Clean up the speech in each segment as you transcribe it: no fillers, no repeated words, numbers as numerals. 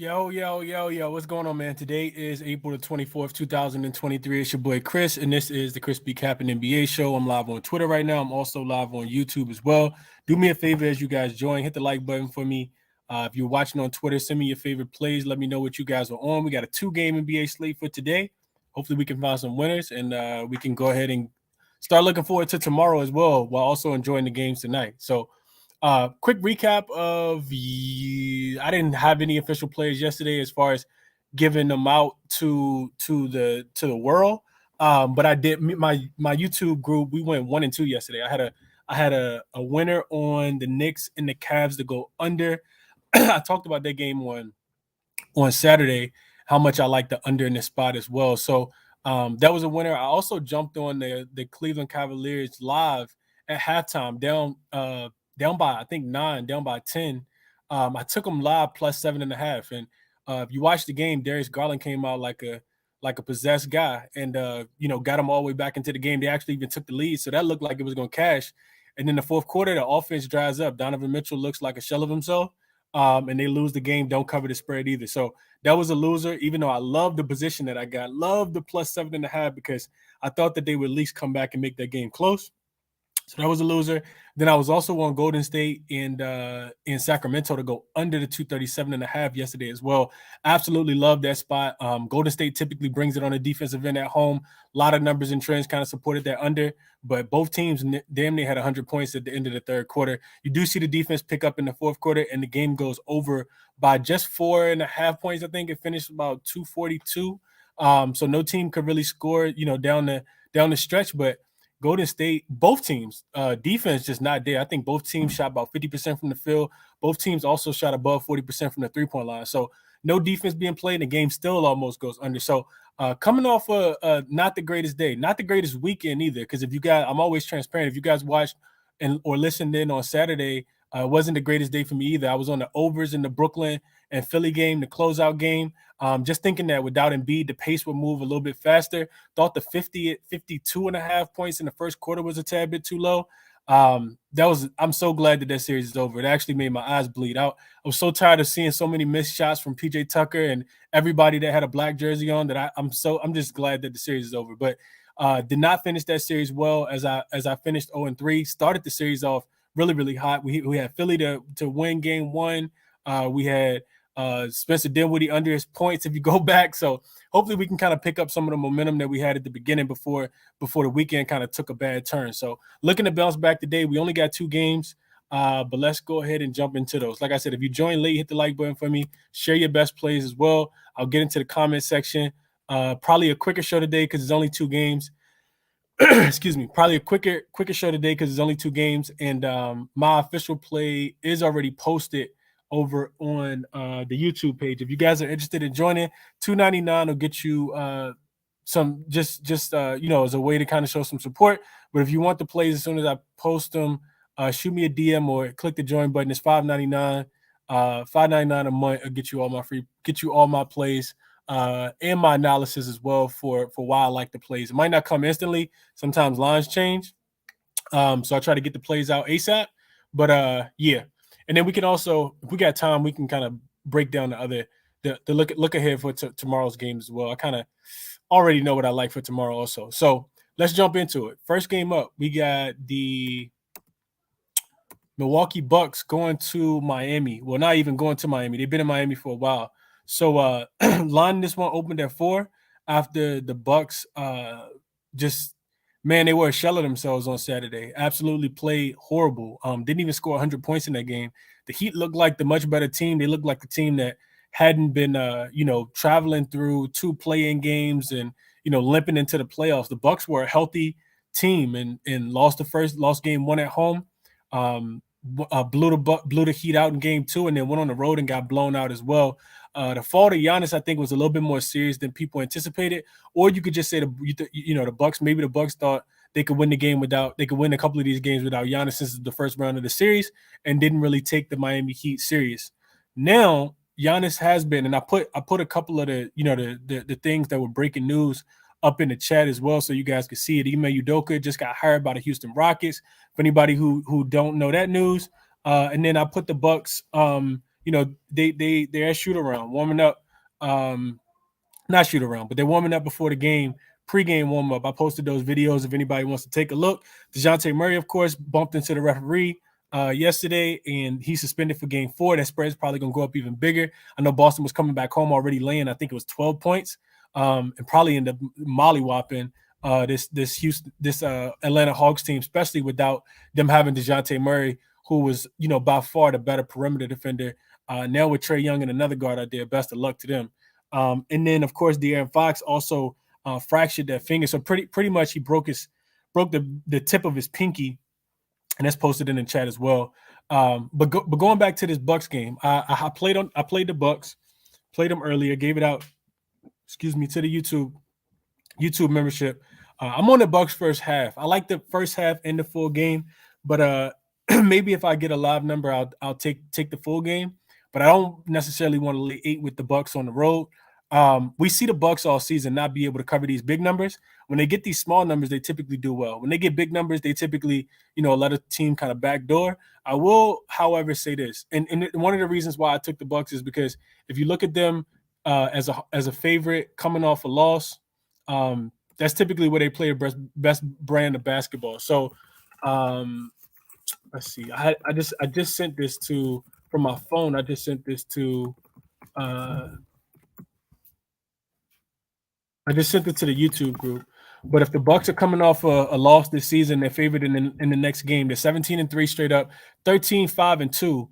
Yo, what's going on, man? Today is April the 24th, 2023. It's your boy Chris, and this is the ChrisBeCappinn NBA show. I'm live on Twitter right now. I'm also live on YouTube as well. Do me a favor as you guys join, hit the like button for me. If you're watching on Twitter, send me your favorite plays. Let me know what you guys are on. We got a 2-game NBA slate for today. Hopefully we can find some winners, and we can go ahead and start looking forward to tomorrow as well, while also enjoying the games tonight. So quick recap of I didn't have any official plays yesterday as far as giving them out to the world. But I did my YouTube group. We went 1-2 yesterday. I had a winner on the Knicks and the Cavs to go under. I talked about that game on Saturday, how much I like the under in this spot as well. So that was a winner. I also jumped on the Cleveland Cavaliers live at halftime, down by I think 9, down by 10. I took them live plus 7.5. And if you watch the game, Darius Garland came out like a possessed guy, and got them all the way back into the game. They actually even took the lead, so that looked like it was going to cash. And then the fourth quarter, the offense dries up. Donovan Mitchell looks like a shell of himself, and they lose the game. Don't cover the spread either. So that was a loser. Even though I love the position that I got, love the plus 7.5 because I thought that they would at least come back and make that game close. So that was a loser. Then I was also on Golden State and in Sacramento to go under the 237.5 yesterday as well. Absolutely love that spot. Golden State typically brings it on a defensive end at home. A lot of numbers and trends kind of supported that under, but both teams damn near had 100 points at the end of the third quarter. You do see the defense pick up in the fourth quarter, and the game goes over by just 4.5 points. I think it finished about 242. So no team could really score, down the stretch, but Golden State, both teams, defense just not there. I think both teams shot about 50% from the field. Both teams also shot above 40% from the three-point line. So no defense being played, the game still almost goes under. So coming off not the greatest day, not the greatest weekend either, because I'm always transparent. If you guys watched or listened in on Saturday, it wasn't the greatest day for me either. I was on the overs in the Brooklyn and Philly game, the closeout game. Just thinking that without Embiid, the pace would move a little bit faster. Thought the 52.5 points in the first quarter was a tad bit too low. I'm so glad that series is over. It actually made my eyes bleed out. I was so tired of seeing so many missed shots from PJ Tucker and everybody that had a black jersey on that I'm just glad that the series is over. But did not finish that series well as I finished 0-3. Started the series off really, really hot. We had Philly to win game one. We had Spencer Dinwiddie under his points if you go back. So hopefully we can kind of pick up some of the momentum that we had at the beginning before the weekend kind of took a bad turn. So looking to bounce back today. We only got 2 games, but let's go ahead and jump into those. Like I said, if you join late, hit the like button for me. Share your best plays as well. I'll get into the comment section. Probably a quicker show today because it's only 2 games. Excuse me. Probably a quicker show today because it's only 2 games. And my official play is already posted over on the YouTube page. If you guys are interested in joining, $2.99 will get you some just as a way to kind of show some support. But if you want the plays as soon as I post them, shoot me a DM or click the join button. It's $5.99. $5.99 a month will get you all my plays and my analysis as well for why I like the plays. It might not come instantly. Sometimes lines change. So I try to get the plays out ASAP. But yeah. And then we can also, if we got time, we can kind of break down the look ahead for tomorrow's game as well. I kind of already know what I like for tomorrow also. So let's jump into it. First game up, we got the Milwaukee Bucks going to Miami. Well, not even going to Miami. They've been in Miami for a while. So line this one opened at 4 after the Bucks they were a shell of themselves on Saturday. Absolutely played horrible. Didn't even score 100 points in that game. The Heat looked like the much better team. They looked like the team that hadn't been, traveling through 2 play-in games and, limping into the playoffs. The Bucks were a healthy team and lost game 1 at home. Blew the Heat out in game 2 and then went on the road and got blown out as well. The fall to Giannis, I think, was a little bit more serious than people anticipated. Or you could just say the Bucks. Maybe the Bucks thought they could win a couple of these games without Giannis since the first round of the series, and didn't really take the Miami Heat serious. Now Giannis has been, and I put a couple of the things that were breaking news up in the chat as well, so you guys can see it. Ime Udoka just got hired by the Houston Rockets. For anybody who don't know that news, and then I put the Bucks. they're at shoot around, warming up. Not shoot around, but they're warming up before the game, pregame warm up. I posted those videos if anybody wants to take a look. DeJounte Murray, of course, bumped into the referee yesterday, and he's suspended for game 4. That spread is probably going to go up even bigger. I know Boston was coming back home already laying, I think it was 12 points, and probably end up mollywhopping this Atlanta Hawks team, especially without them having DeJounte Murray, who was, by far the better perimeter defender. Now with Trae Young and another guard out there, best of luck to them. And then, of course, De'Aaron Fox also fractured that finger. So pretty much he broke the tip of his pinky, and that's posted in the chat as well. But going back to this Bucks game, I played the Bucks, played them earlier, gave it out, to the YouTube membership. I'm on the Bucks first half. I like the first half and the full game, but maybe if I get a live number, I'll take the full game. But I don't necessarily want to lay 8 with the Bucks on the road. We see the Bucks all season not be able to cover these big numbers. When they get these small numbers, they typically do well. When they get big numbers, they typically, let a team kind of backdoor. I will, however, say this, and one of the reasons why I took the Bucks is because if you look at them as a favorite coming off a loss, that's typically where they play the best brand of basketball. So let's see. I just sent this to from my phone. I just sent this to I just sent it to the YouTube group. But if the Bucks are coming off a loss this season, they're favored in the next game. They're 17-3 straight up, 13-5-2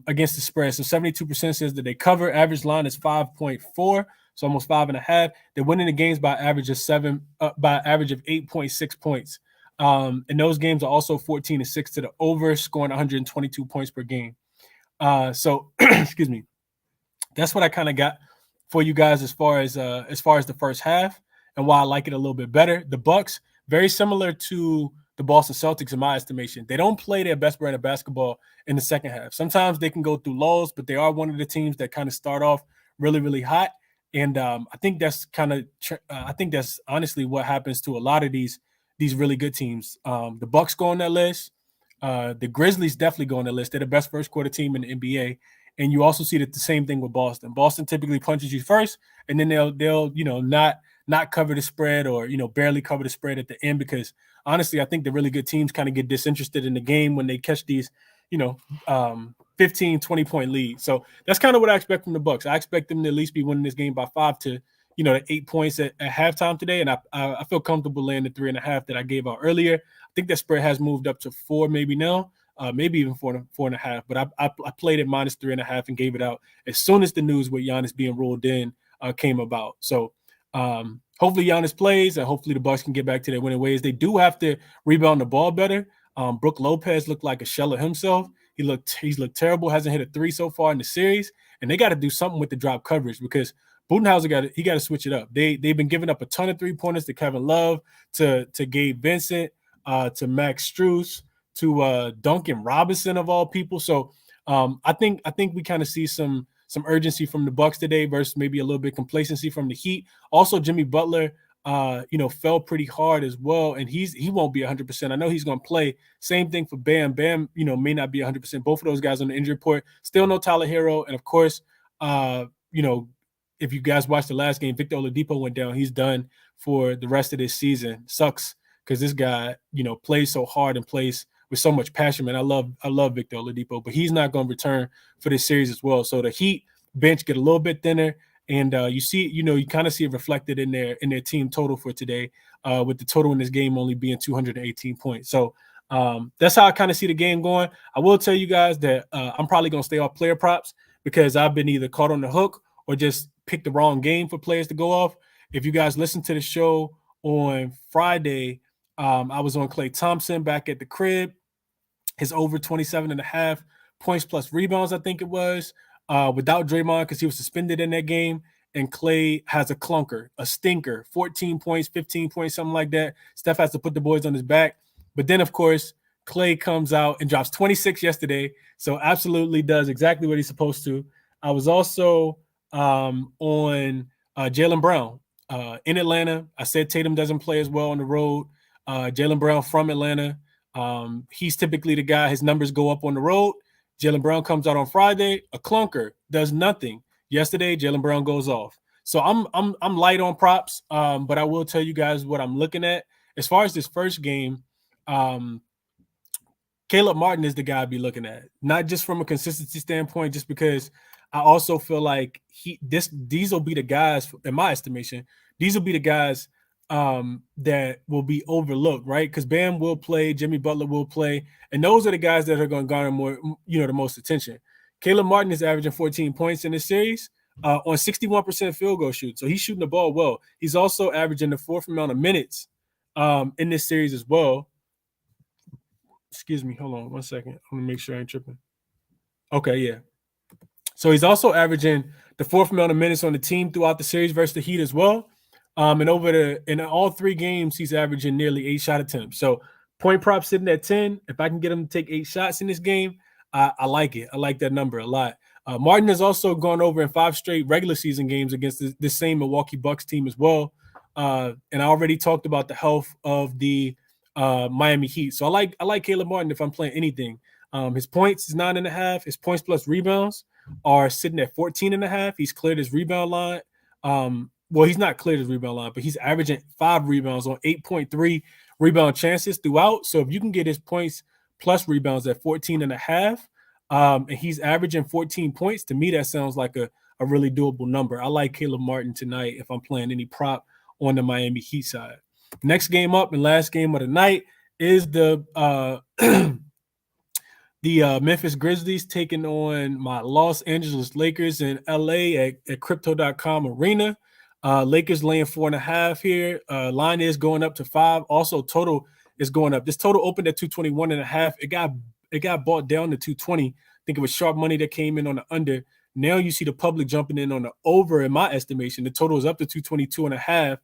against the spread. So 72% says that they cover. Average line is 5.4, so almost 5.5. They're winning the games by average of 8.6 points. And those games are also 14-6 to the over, scoring 122 points per game. So excuse me. That's what I kind of got for you guys as far as the first half and why I like it a little bit better. The Bucks, very similar to the Boston Celtics in my estimation. They don't play their best brand of basketball in the second half. Sometimes they can go through lulls, but they are one of the teams that kind of start off really, really hot. And I think that's honestly what happens to a lot of these really good teams. The Bucks go on that list. The Grizzlies definitely go on the list. They're the best first quarter team in the NBA. And you also see that the same thing with Boston. Boston typically punches you first, and then they'll not cover the spread or barely cover the spread at the end, because honestly, I think the really good teams kind of get disinterested in the game when they catch these 15, 20-point leads. So that's kind of what I expect from the Bucks. I expect them to at least be winning this game by 5 to 8 points at halftime today, and I feel comfortable laying the 3.5 that I gave out earlier. I think that spread has moved up to 4 maybe now. Maybe even 4.5, but I played it minus 3.5 and gave it out as soon as the news with Giannis being ruled in came about. So hopefully Giannis plays, and hopefully the Bucks can get back to their winning ways. They do have to rebound the ball better. Brook Lopez looked like a shell of himself. He's looked terrible. Hasn't hit a 3 so far in the series, and they got to do something with the drop coverage, because Budenholzer got to switch it up. They've been giving up a ton of 3-pointers to Kevin Love, to Gabe Vincent, to Max Strus, to Duncan Robinson of all people. So I think we kind of see some urgency from the Bucks today versus maybe a little bit complacency from the Heat. Also, Jimmy Butler, fell pretty hard as well, and he won't be 100%. I know he's going to play. Same thing for Bam. Bam, may not be 100%. Both of those guys on the injury report. Still no Tyler Hero, and of course, if you guys watched the last game, Victor Oladipo went down. He's done for the rest of this season. Sucks, because this guy, plays so hard and plays with so much passion, man. I love Victor Oladipo, but he's not going to return for this series as well. So the Heat bench get a little bit thinner, and you kind of see it reflected in their team total for today, with the total in this game only being 218 points. So that's how I kind of see the game going. I will tell you guys that I'm probably going to stay off player props, because I've been either caught on the hook or just picked the wrong game for players to go off. If you guys listen to the show on Friday, I was on Klay Thompson back at the crib. His over 27.5 points plus rebounds, I think it was, without Draymond, because he was suspended in that game. And Klay has a clunker, a stinker, 14 points, 15 points, something like that. Steph has to put the boys on his back. But then, of course, Klay comes out and drops 26 yesterday. So absolutely does exactly what he's supposed to. I was also on Jaylen Brown in Atlanta. I said Tatum doesn't play as well on the road. Jaylen Brown from Atlanta. He's typically the guy, his numbers go up on the road. Jaylen Brown comes out on Friday, a clunker, does nothing. Yesterday, Jaylen Brown goes off. So I'm light on props, but I will tell you guys what I'm looking at. As far as this first game, Caleb Martin is the guy I'd be looking at, not just from a consistency standpoint, just because I also feel like these will be the guys, in my estimation, these will be the guys that will be overlooked, right? Because Bam will play, Jimmy Butler will play, and those are the guys that are going to garner more, the most attention. Caleb Martin is averaging 14 points in this series on 61% field goal shoot, so he's shooting the ball well. He's also averaging the fourth amount of minutes in this series as well. Excuse me, hold on 1 second. I'm gonna make sure I ain't tripping. Okay, yeah. So he's also averaging the fourth amount of minutes on the team throughout the series versus the Heat as well. And in all 3 games, he's averaging nearly 8 shot attempts. So point prop sitting at 10. If I can get him to take 8 shots in this game, I like it. I like that number a lot. Martin has also gone over in 5 straight regular season games against this same Milwaukee Bucks team as well. And I already talked about the health of the Miami Heat. So I like Caleb Martin if I'm playing anything. His points is 9.5. His points plus rebounds are sitting at 14.5. He's cleared his rebound line. Well, he's not cleared his rebound line, but he's averaging 5 rebounds on 8.3 rebound chances throughout. So if you can get his points plus rebounds at 14.5, and he's averaging 14 points, to me that sounds like a really doable number. I like Caleb Martin tonight if I'm playing any prop on the Miami Heat side. Next game up and last game of the night is the Memphis Grizzlies taking on my Los Angeles Lakers in LA at Crypto.com Arena. Lakers laying 4.5 here. Line is going up to 5. Also, total is going up. This total opened at 221.5. It got bought down to 220. I think it was sharp money that came in on the under. Now you see the public jumping in on the over. In my estimation, the total is up to 222.5.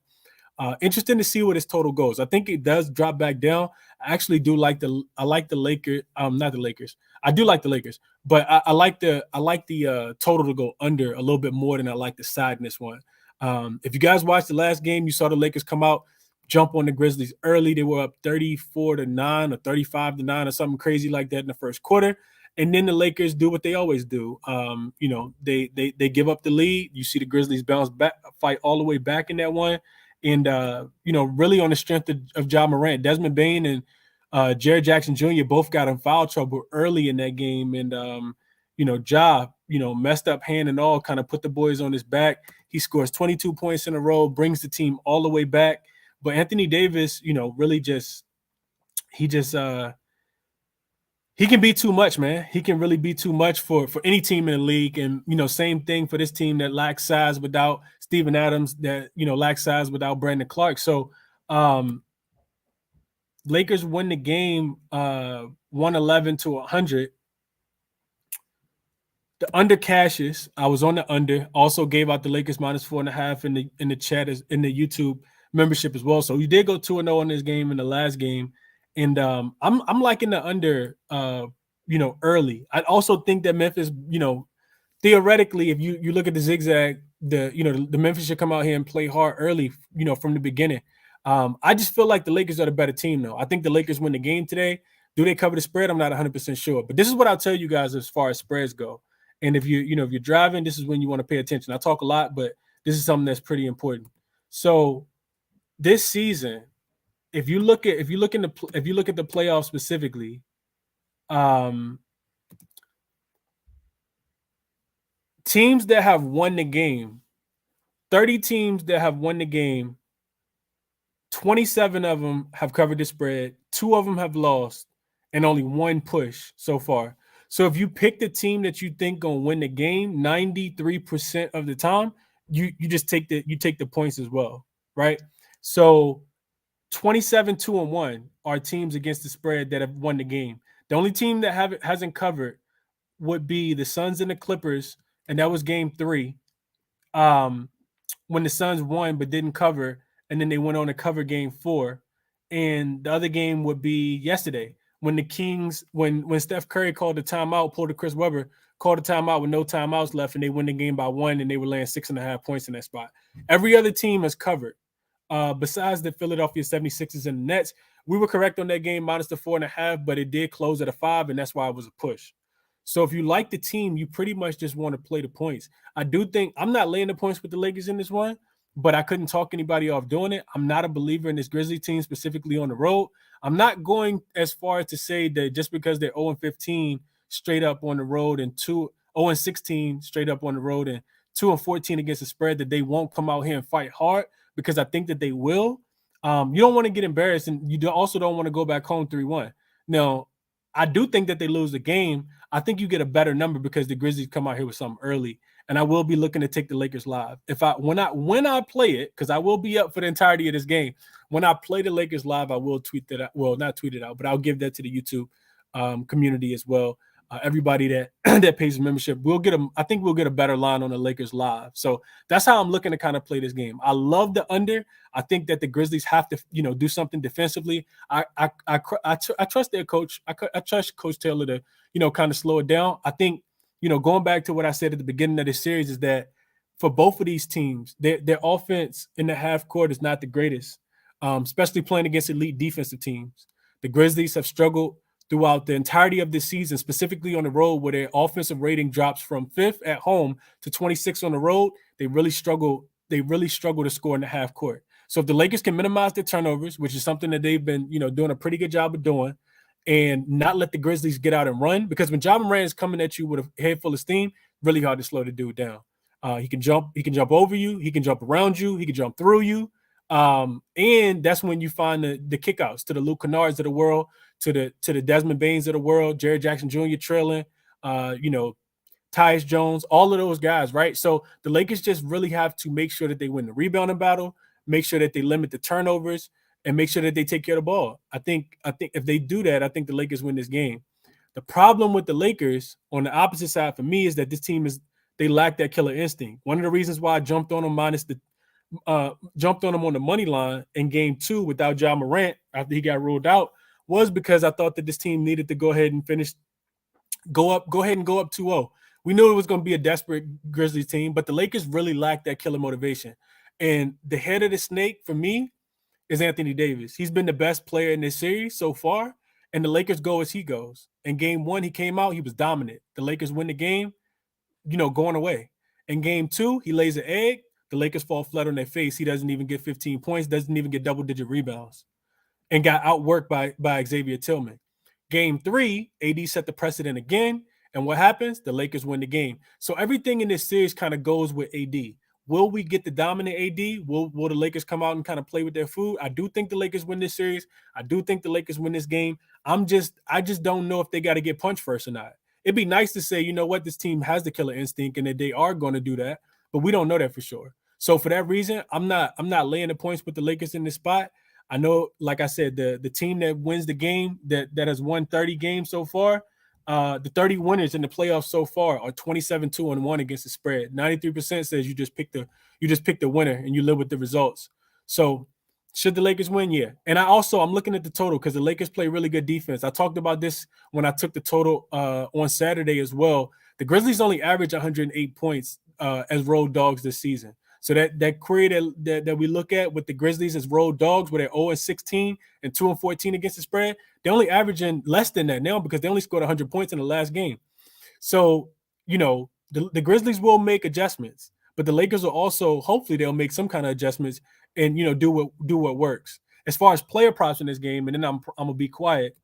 Interesting to see where this total goes. I think it does drop back down. I actually do like the Lakers. Not the Lakers. I do like the Lakers, but I like the total to go under a little bit more than I like the side in this one. If you guys watched the last game, you saw the Lakers come out, jump on the Grizzlies early. They were up 34-9 or 35-9 or something crazy like that in the first quarter. And then the Lakers do what they always do. They give up the lead. You see the Grizzlies bounce back, fight all the way back in that one. And, really on the strength of Ja Morant, Desmond Bane and Jared Jackson Jr. both got in foul trouble early in that game. And, Ja, messed up hand and all, kind of put the boys on his back. He scores 22 points in a row, brings the team all the way back. But Anthony Davis, really he can be too much, man. He can really be too much for any team in the league. And, same thing for this team that lacks size without Steven Adams, that, lacks size without Brandon Clark. So Lakers win the game 111-100. The under cashes. I was on the under. Also gave out the Lakers -4.5 in the chat, in the YouTube membership as well. So you did go 2-0 in this game in the last game. And I'm liking the under, early. I also think that Memphis, theoretically, if you look at the zigzag, the Memphis should come out here and play hard early, from the beginning. I just feel like the Lakers are the better team, though. I think the Lakers win the game today. Do they cover the spread? I'm not 100% sure. But this is what I'll tell you guys as far as spreads go. And if if you're driving, this is when you want to pay attention. I talk a lot, but this is something that's pretty important. So this season, if you look at the playoffs specifically, teams that have won the game, 30 teams that have won the game, 27 of them have covered the spread, 2 of them have lost, and only 1 push so far. So if you pick the team that you think gonna win the game 93% of the time, you just take the points as well, right? So 27-2-1 are teams against the spread that have won the game. The only team that hasn't covered would be the Suns and the Clippers, and that was game 3. When the Suns won but didn't cover, and then they went on to cover game 4. And the other game would be yesterday when the Kings, when Steph Curry called the timeout, pulled a Chris Webber, called a timeout with no timeouts left, and they win the game by 1, and they were laying 6.5 points in that spot. Every other team has covered. Besides the Philadelphia 76ers and the Nets. We were correct on that game, minus the 4.5, but it did close at a 5, and that's why it was a push. So if you like the team, you pretty much just want to play the points. I do think I'm not laying the points with the Lakers in this one, but I couldn't talk anybody off doing it. I'm not a believer in this Grizzly team, specifically on the road. I'm not going as far as to say that just because they're 0-15 straight up on the road and 0-16 straight up on the road and 2-14 against the spread, that they won't come out here and fight hard, because I think that they will. You don't want to get embarrassed, and you also don't want to go back home 3-1. Now, I do think that they lose the game. I think you get a better number because the Grizzlies come out here with something early, and I will be looking to take the Lakers live. When I play it, because I will be up for the entirety of this game. When I play the Lakers live, I will tweet that out. Well, not tweet it out, but I'll give that to the YouTube community as well. Everybody that that pays membership, I think we'll get a better line on the Lakers live. So that's how I'm looking to kind of play this game. I love the under. I think that the Grizzlies have to, do something defensively. I trust their coach. I trust Coach Taylor to, kind of slow it down. I think, going back to what I said at the beginning of this series, is that for both of these teams, their offense in the half court is not the greatest, especially playing against elite defensive teams. The Grizzlies have struggled throughout the entirety of this season, specifically on the road, where their offensive rating drops from 5th at home to 26th on the road. They really struggle to score in the half court. So if the Lakers can minimize their turnovers, which is something that they've been, doing a pretty good job of doing, and not let the Grizzlies get out and run, because when Ja Morant is coming at you with a head full of steam, really hard to slow the dude down. He can jump over you, he can jump around you, he can jump through you. And that's when you find the kickouts to the Luke Kennards of the world, to the Desmond Baines of the world, Jared Jackson Jr. trailing, Tyus Jones, all of those guys, right? So the Lakers just really have to make sure that they win the rebounding battle, make sure that they limit the turnovers, and make sure that they take care of the ball. I think if they do that, I think the Lakers win this game. The problem with the Lakers on the opposite side for me is that this team they lack that killer instinct. One of the reasons why I jumped on them on the money line in game 2 without Ja Morant after he got ruled out was because I thought that this team needed to go ahead and go up 2-0. We knew it was going to be a desperate Grizzlies team, but the Lakers really lacked that killer motivation. And the head of the snake for me is Anthony Davis. He's been the best player in this series so far, and the Lakers go as he goes. In game 1, he came out, he was dominant. The Lakers win the game, going away. In game 2, he lays an egg. The Lakers fall flat on their face. He doesn't even get 15 points, doesn't even get double-digit rebounds, and got outworked by Xavier Tillman. Game 3, AD set the precedent again, and what happens? The Lakers win the game. So everything in this series kind of goes with AD. Will we get the dominant AD? Will the Lakers come out and kind of play with their food? I do think the Lakers win this series. I do think the Lakers win this game. I just don't know if they got to get punched first or not. It'd be nice to say, you know what, this team has the killer instinct and that they are going to do that, but we don't know that for sure. So for that reason, I'm not laying the points with the Lakers in this spot. I know, like I said, the team that wins the game that has won 30 games so far, the 30 winners in the playoffs so far are 27-2-1 against the spread. 93% says you just pick the winner and you live with the results. So should the Lakers win? Yeah. And I'm looking at the total because the Lakers play really good defense. I talked about this when I took the total on Saturday as well. The Grizzlies only average 108 points as road dogs this season. So that query that we look at with the Grizzlies as road dogs, where they're 0-16 and 2-14 against the spread, they're only averaging less than that now because they only scored 100 points in the last game. So, the Grizzlies will make adjustments, but the Lakers will also, hopefully they'll make some kind of adjustments and, do what works. As far as player props in this game, and then I'm going to be quiet.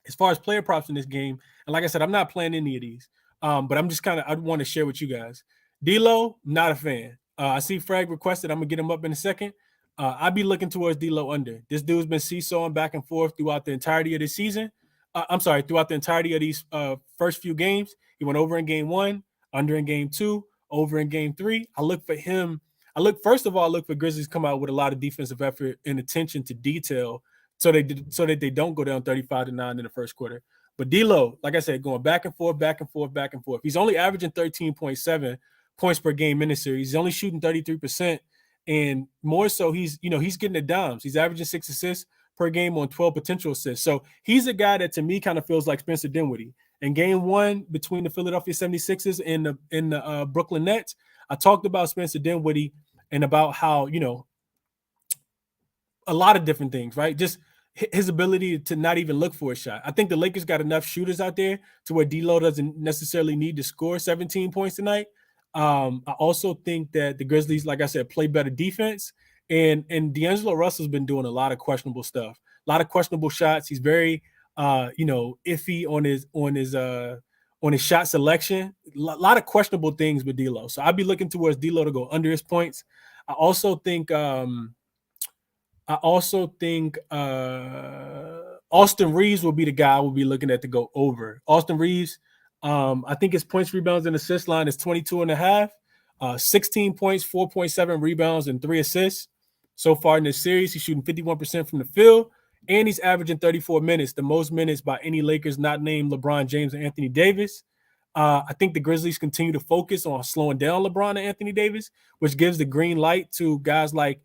As far as player props in this game, and like I said, I'm not playing any of these, but I'm just I want to share with you guys. D'Lo, not a fan. I see Frag requested. I'm going to get him up in a second. I'd be looking towards D'Lo under. This dude's been seesawing back and forth throughout the entirety of this season. Throughout the entirety of these first few games. He went over in game 1, under in game 2, over in game 3. I look for him. First of all, I look for Grizzlies come out with a lot of defensive effort and attention to detail so that they don't go down 35-9 in the first quarter. But D'Lo, like I said, going back and forth. He's only averaging 13.7 points per game in the series. He's only shooting 33%, and more so, he's getting the dimes. He's averaging 6 assists per game on 12 potential assists. So he's a guy that to me kind of feels like Spencer Dinwiddie. In game 1 between the Philadelphia 76ers and the Brooklyn Nets, I talked about Spencer Dinwiddie and about how, a lot of different things, right? Just his ability to not even look for a shot. I think the Lakers got enough shooters out there to where D'Lo doesn't necessarily need to score 17 points tonight. I also think that the Grizzlies, like I said, play better defense. And D'Angelo Russell's been doing a lot of questionable stuff, a lot of questionable shots. He's very iffy on his shot selection. A lot of questionable things with D'Lo. So I'd be looking towards D'Lo to go under his points. I also think Austin Reeves will be the guy we'll be looking at to go over. Austin Reeves, I think his points, rebounds, and assist line is 22.5, 16 points, 4.7 rebounds, and 3 assists. So far in this series, he's shooting 51% from the field, and he's averaging 34 minutes, the most minutes by any Lakers not named LeBron James and Anthony Davis. I think the Grizzlies continue to focus on slowing down LeBron and Anthony Davis, which gives the green light to guys like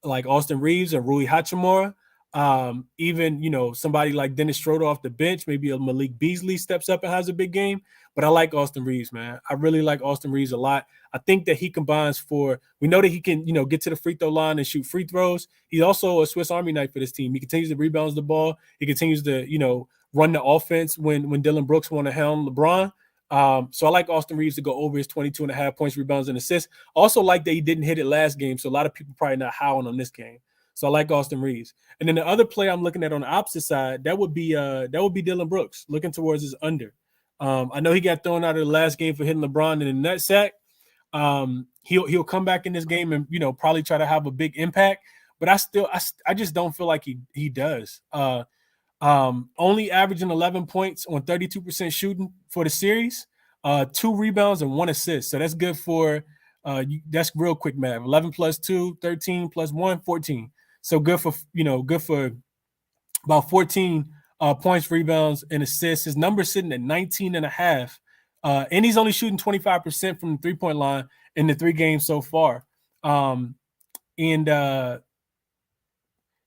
Austin Reeves and Rui Hachimura. Even, somebody like Dennis Schroeder off the bench, maybe a Malik Beasley steps up and has a big game. But I like Austin Reeves, man. I really like Austin Reeves a lot. I think that he combines we know that he can, get to the free throw line and shoot free throws. He's also a Swiss Army knife for this team. He continues to rebound the ball. He continues to, run the offense when Dylan Brooks want to helm LeBron. So I like Austin Reeves to go over his 22.5 points, rebounds, and assists. Also like that he didn't hit it last game, so a lot of people probably not howling on this game. So I like Austin Reeves. And then the other player I'm looking at on the opposite side, that would be Dylan Brooks, looking towards his under. I know he got thrown out of the last game for hitting LeBron in the nut sack. He'll come back in this game and probably try to have a big impact. But I just don't feel like he does. Only averaging 11 points on 32% shooting for the series, 2 rebounds and 1 assist. So that's good for that's real quick math. 11 plus 2, 13 plus 1, 14. So good for about 14 points, rebounds, and assists. His number's sitting at 19.5. And he's only shooting 25% from the 3-point line in the 3 games so far.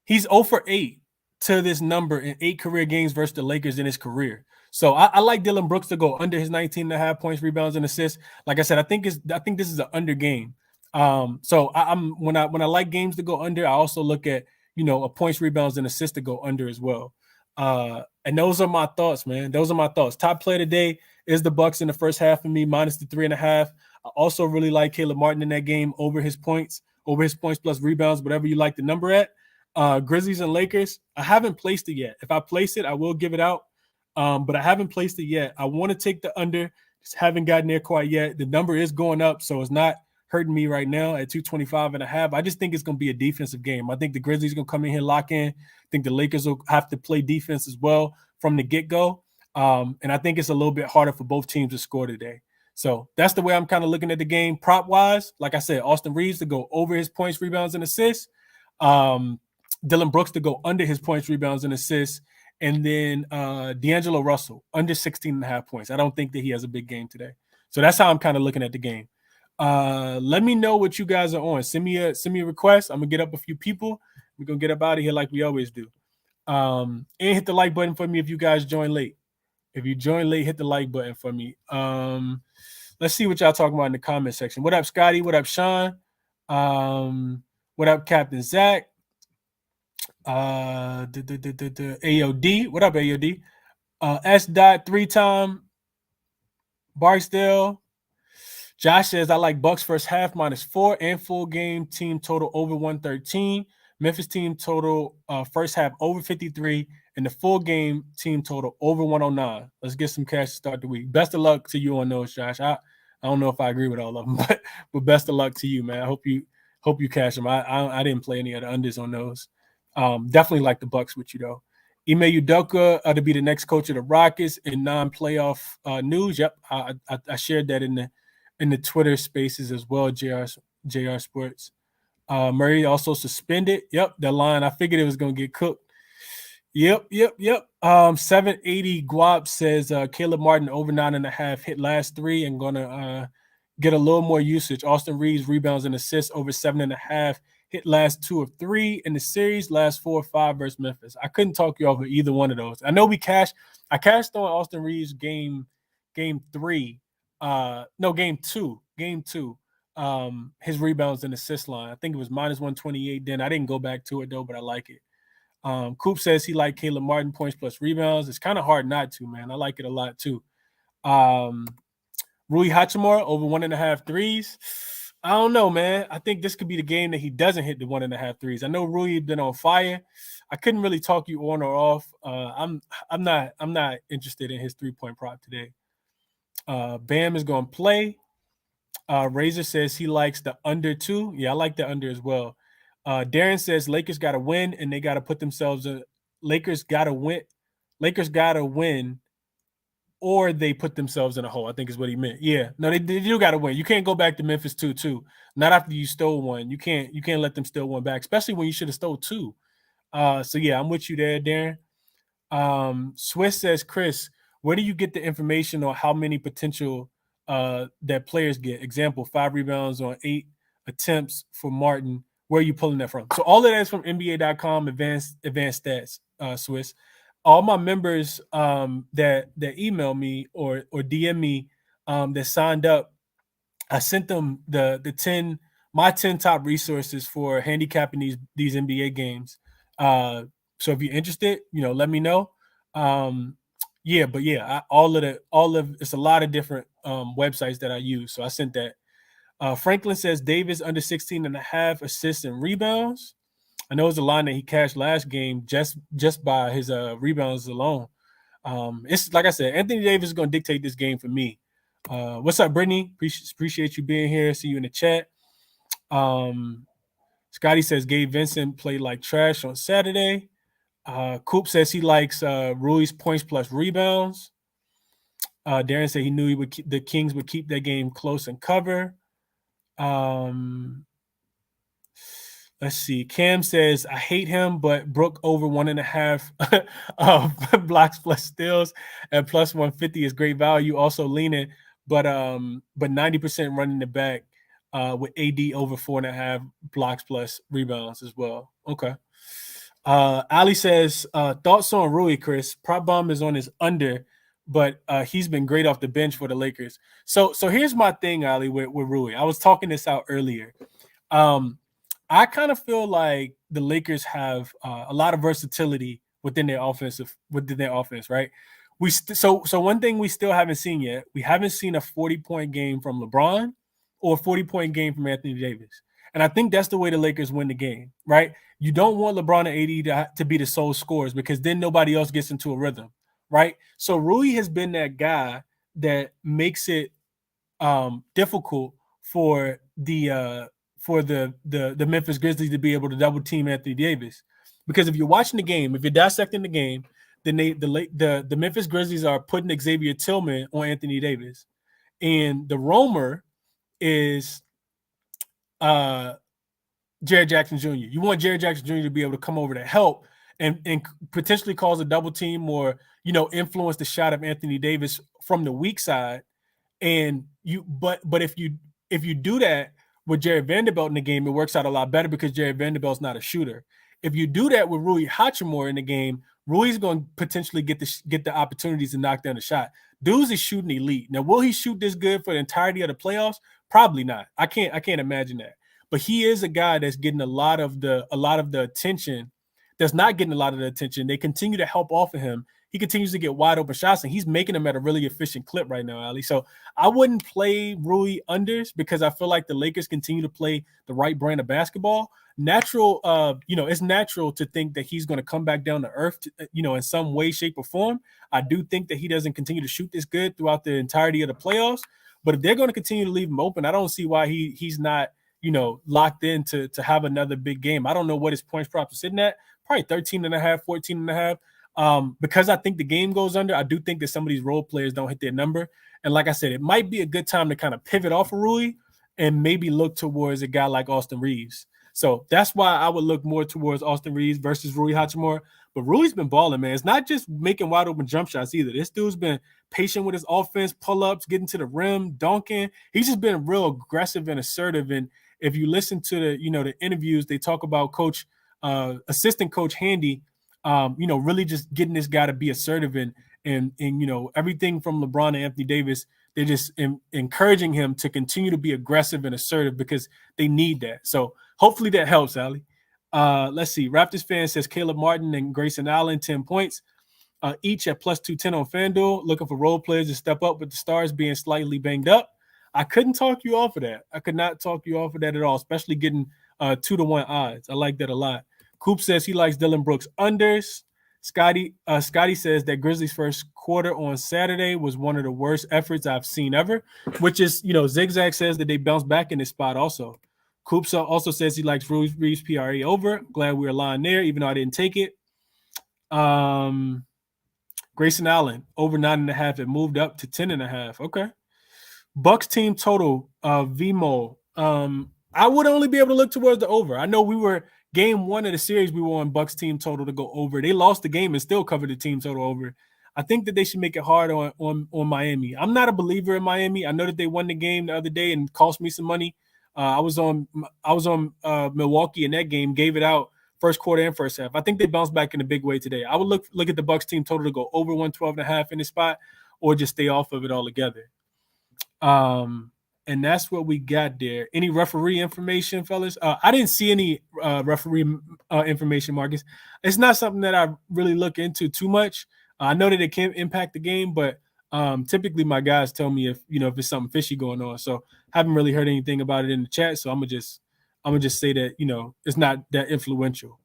He's 0 for 8 to this number in 8 career games versus the Lakers in his career. So I like Dylan Brooks to go under his 19.5 points, rebounds, and assists. Like I said, I think this is an under game. So when I like games to go under, I also look at a points, rebounds, and assists to go under as well. And those are my thoughts, man. Those are my thoughts. Top play today is the Bucks in the first half for me, minus the 3.5. I also really like Caleb Martin in that game over his points plus rebounds, whatever you like the number at. Grizzlies and Lakers, I haven't placed it yet. If I place it, I will give it out. But I haven't placed it yet. I want to take the under. Just haven't gotten there quite yet. The number is going up, so it's not hurting me right now at 225.5. I just think it's going to be a defensive game. I think the Grizzlies are going to come in here, lock in. I think the Lakers will have to play defense as well from the get-go. And I think it's a little bit harder for both teams to score today. So that's the way I'm kind of looking at the game. Prop-wise, like I said, Austin Reeves to go over his points, rebounds, and assists. Dylan Brooks to go under his points, rebounds, and assists. And then D'Angelo Russell, under 16.5 points. I don't think that he has a big game today. So that's how I'm kind of looking at the game. Let me know what you guys are on. Send me a request. I'm going to get up a few people. We're going to get up out of here like we always do. And hit the like button for me if you guys join late. If you join late, hit the like button for me. Let's see what y'all talking about in the comment section. What up, Scotty? What up, Sean? What up, Captain Zach? AOD. What up, AOD? S. 3-time Barksdale. Josh says, I like Bucks first half -4 and full game team total over 113. Memphis team total first half over 53 and the full game team total over 109. Let's get some cash to start the week. Best of luck to you on those, Josh. I don't know if I agree with all of them, but best of luck to you, man. I hope you cash them. I didn't play any of the unders on those. Definitely like the Bucks with you though. Ime Udoka to be the next coach of the Rockets in non-playoff news. Yep, I shared that in the Twitter Spaces as well. JR Sports. Murray also suspended. Yep, that line. I figured it was gonna get cooked. Yep. 780 Guap says Caleb Martin over 9.5 hit last 3 and gonna get a little more usage. Austin Reeves rebounds and assists over 7.5. Hit last 2 of 3 in the series, last 4 of 5 versus Memphis. I couldn't talk you over either one of those. I know I cashed on Austin Reeves game 3. Game 2. His rebounds and assist line. I think it was -128 then. I didn't go back to it though, but I like it. Coop says he liked Caleb Martin points plus rebounds. It's kind of hard not to, man. I like it a lot too. Rui Hachimura over 1.5 threes. I don't know, man. I think this could be the game that he doesn't hit the 1.5 threes. I know Rui been on fire. I couldn't really talk you on or off. I'm not interested in his 3-point prop today. Bam is going to play. Razor says he likes the under 2. Yeah, I like the under as well. Darren says Lakers got to win and they got to put themselves in. Lakers got to win. Lakers got to win, or they put themselves in a hole, I think is what he meant. Yeah, no, they do got to win. You can't go back to Memphis 2-2. Not after you stole one. You can't let them steal one back, especially when you should have stole 2. So yeah, I'm with you there, Darren. Swiss says, Chris, where do you get the information on how many potential that players get? Example, 5 rebounds on 8 attempts for Martin. Where are you pulling that from? So all of that is from NBA.com advanced stats, Swiss. All my members that email me or DM me that signed up, I sent them my 10 top resources for handicapping these NBA games. So if you're interested, let me know. It's a lot of different websites that I use. So I sent that. Franklin says Davis under 16.5 assists and rebounds. I know it's a line that he cashed last game just by his rebounds alone. It's like I said, Anthony Davis is going to dictate this game for me. What's up, Brittany? Appreciate you being here. See you in the chat. Scotty says Gabe Vincent played like trash on Saturday. Coop says he likes Rui's points plus rebounds. Darren said he knew the Kings would keep that game close and cover. Let's see. Cam says, I hate him, but Brook over 1.5 blocks plus steals and plus 150 is great value. Also leaning, but 90% running the back with AD over 4.5 blocks plus rebounds as well. Okay. Ali says, thoughts on Rui, Chris? Prop bomb is on his under, but he's been great off the bench for the Lakers. So here's my thing, Ali, with Rui. I was talking this out earlier. I kind of feel like the Lakers have a lot of versatility within their offense, right? So one thing we still haven't seen yet, we haven't seen a 40-point game from LeBron or a 40-point game from Anthony Davis. And I think that's the way the Lakers win the game, right? You don't want LeBron and AD to be the sole scorers because then nobody else gets into a rhythm, right? So Rui has been that guy that makes it difficult for the Memphis Grizzlies to be able to double team Anthony Davis. Because if you're watching the game, if you're dissecting the game, then the Memphis Grizzlies are putting Xavier Tillman on Anthony Davis. And the roamer is Jared Jackson Jr. You want Jared Jackson Jr. to be able to come over to help and potentially cause a double team or, influence the shot of Anthony Davis from the weak side. And but if you do that with Jared Vanderbilt in the game, it works out a lot better because Jared Vanderbilt's not a shooter. If you do that with Rui Hachimura in the game, Rui's going to potentially get the opportunities to knock down the shot. Dudes is shooting elite. Now, will he shoot this good for the entirety of the playoffs? Probably not. I can't imagine that. But he is a guy that's getting a lot of the attention. That's not getting a lot of the attention. They continue to help off of him. He continues to get wide open shots, and he's making them at a really efficient clip right now, Ali. So I wouldn't play Rui unders because I feel like the Lakers continue to play the right brand of basketball. It's natural to think that he's going to come back down to earth, in some way, shape, or form. I do think that he doesn't continue to shoot this good throughout the entirety of the playoffs. But if they're going to continue to leave him open, I don't see why he's not, locked in to have another big game. I don't know what his points prop is sitting at. Probably 13.5, 14.5. Because I think the game goes under, I do think that some of these role players don't hit their number. And like I said, it might be a good time to kind of pivot off of Rui and maybe look towards a guy like Austin Reeves. So that's why I would look more towards Austin Reeves versus Rui Hachimura. But Rui's been balling, man. It's not just making wide open jump shots either. This dude's been patient with his offense, pull-ups, getting to the rim, dunking. He's just been real aggressive and assertive. And if you listen to the interviews, they talk about assistant coach Handy, really just getting this guy to be assertive and everything from LeBron and Anthony Davis. They're just encouraging him to continue to be aggressive and assertive because they need that. So hopefully that helps, Ali. Let's see. Raptors fan says Caleb Martin and Grayson Allen, 10 points. Each at plus 210 on FanDuel. Looking for role players to step up with the stars being slightly banged up. I couldn't talk you off of that. I could not talk you off of that at all, especially getting 2-1 odds. I like that a lot. Coop says he likes Dylan Brooks unders. Scotty says that Grizzlies' first quarter on Saturday was one of the worst efforts I've seen ever, which is, Zigzag says that they bounced back in this spot also. Coop also says he likes Reeves PRA over. Glad we were aligned there, even though I didn't take it. Grayson Allen, over 9.5. It moved up to 10.5. Okay. Bucks team total, VMO. I would only be able to look towards the over. I know we were game 1 of the series, we were on Bucks team total to go over. They lost the game and still covered the team total over. I think that they should make it hard on Miami. I'm not a believer in Miami. I know that they won the game the other day and cost me some money. I was on Milwaukee in that game, gave it out first quarter and first half. I think they bounced back in a big way today. I would look at the Bucks team total to go over 112.5 in this spot, or just stay off of it altogether. And that's what we got there. Any referee information, fellas? I didn't see any referee information, Marcus. It's not something that I really look into too much. I know that it can impact the game, but typically my guys tell me if it's something fishy going on. So haven't really heard anything about it in the chat. So I'm gonna just say that it's not that influential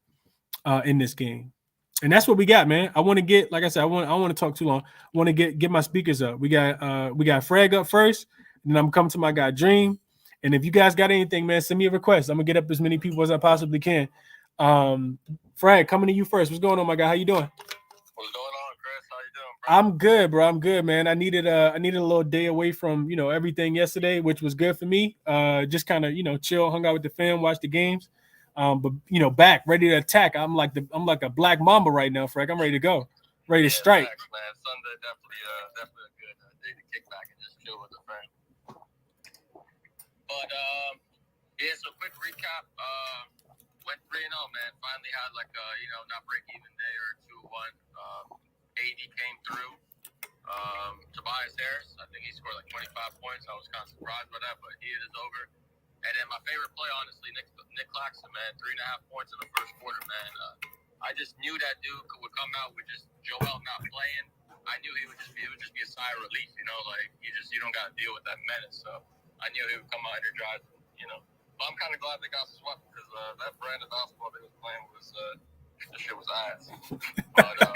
in this game. And that's what we got, man. I want to get, like I said, I don't want to talk too long. I want to get my speakers up. We got Frag up first, and then I'm coming to my guy Dream. And if you guys got anything, man, send me a request. I'm gonna get up as many people as I possibly can. Frag, coming to you first. What's going on, my guy? How you doing? What's going on, Chris? How you doing, bro? I'm good, bro. I'm good, man. I needed a little day away from everything yesterday, which was good for me. Just kind of chill, hung out with the fam, watched the games. But back ready to attack. I'm like a black mamba right now, Frank. I'm ready to go, ready to strike. Thanks, man. Sunday definitely a good day to kick back and just chill with the fam. But so quick recap. Went 3-0, man. Finally had not break even day or 2-1. AD came through. Tobias Harris, I think he scored like 25 points. I was kind of surprised by that, but he hit his over. And then my favorite play, honestly, Nick Claxton, man, 3.5 points in the first quarter, man. I just knew that dude would come out with just Joel not playing. I knew it would just be a sigh of relief, you don't got to deal with that menace. So I knew he would come out energized, But I'm kind of glad they got swept because that brand of basketball they was playing the shit was ass. But I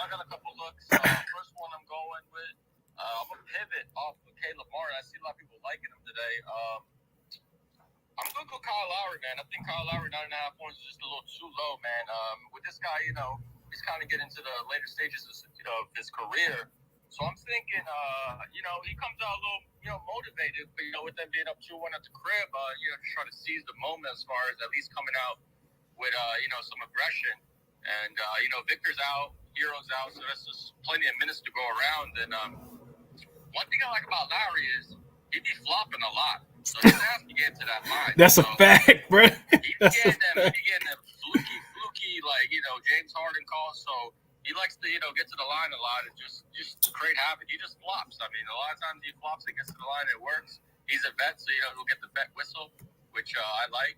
got a couple looks. First one I'm going with. I'm going to pivot off of Caleb Martin. I see a lot of people liking him today. I'm going to go Kyle Lowry, man. I think Kyle Lowry, 9.5 points is just a little too low, man. With this guy, he's kind of getting to the later stages of his career. So I'm thinking, he comes out a little, motivated, but, with them being up 2-1 at the crib, just try to seize the moment as far as at least coming out with, some aggression. And, Victor's out, Hero's out, so that's just plenty of minutes to go around. And, one thing I like about Lowry is he be flopping a lot. So he's has to get to that line. That's a fact, bro. He be getting them fluky, James Harden calls. So he likes to, get to the line a lot and just create havoc. He just flops. I mean, a lot of times he flops and gets to the line and it works. He's a vet, so, he'll get the vet whistle, which I like.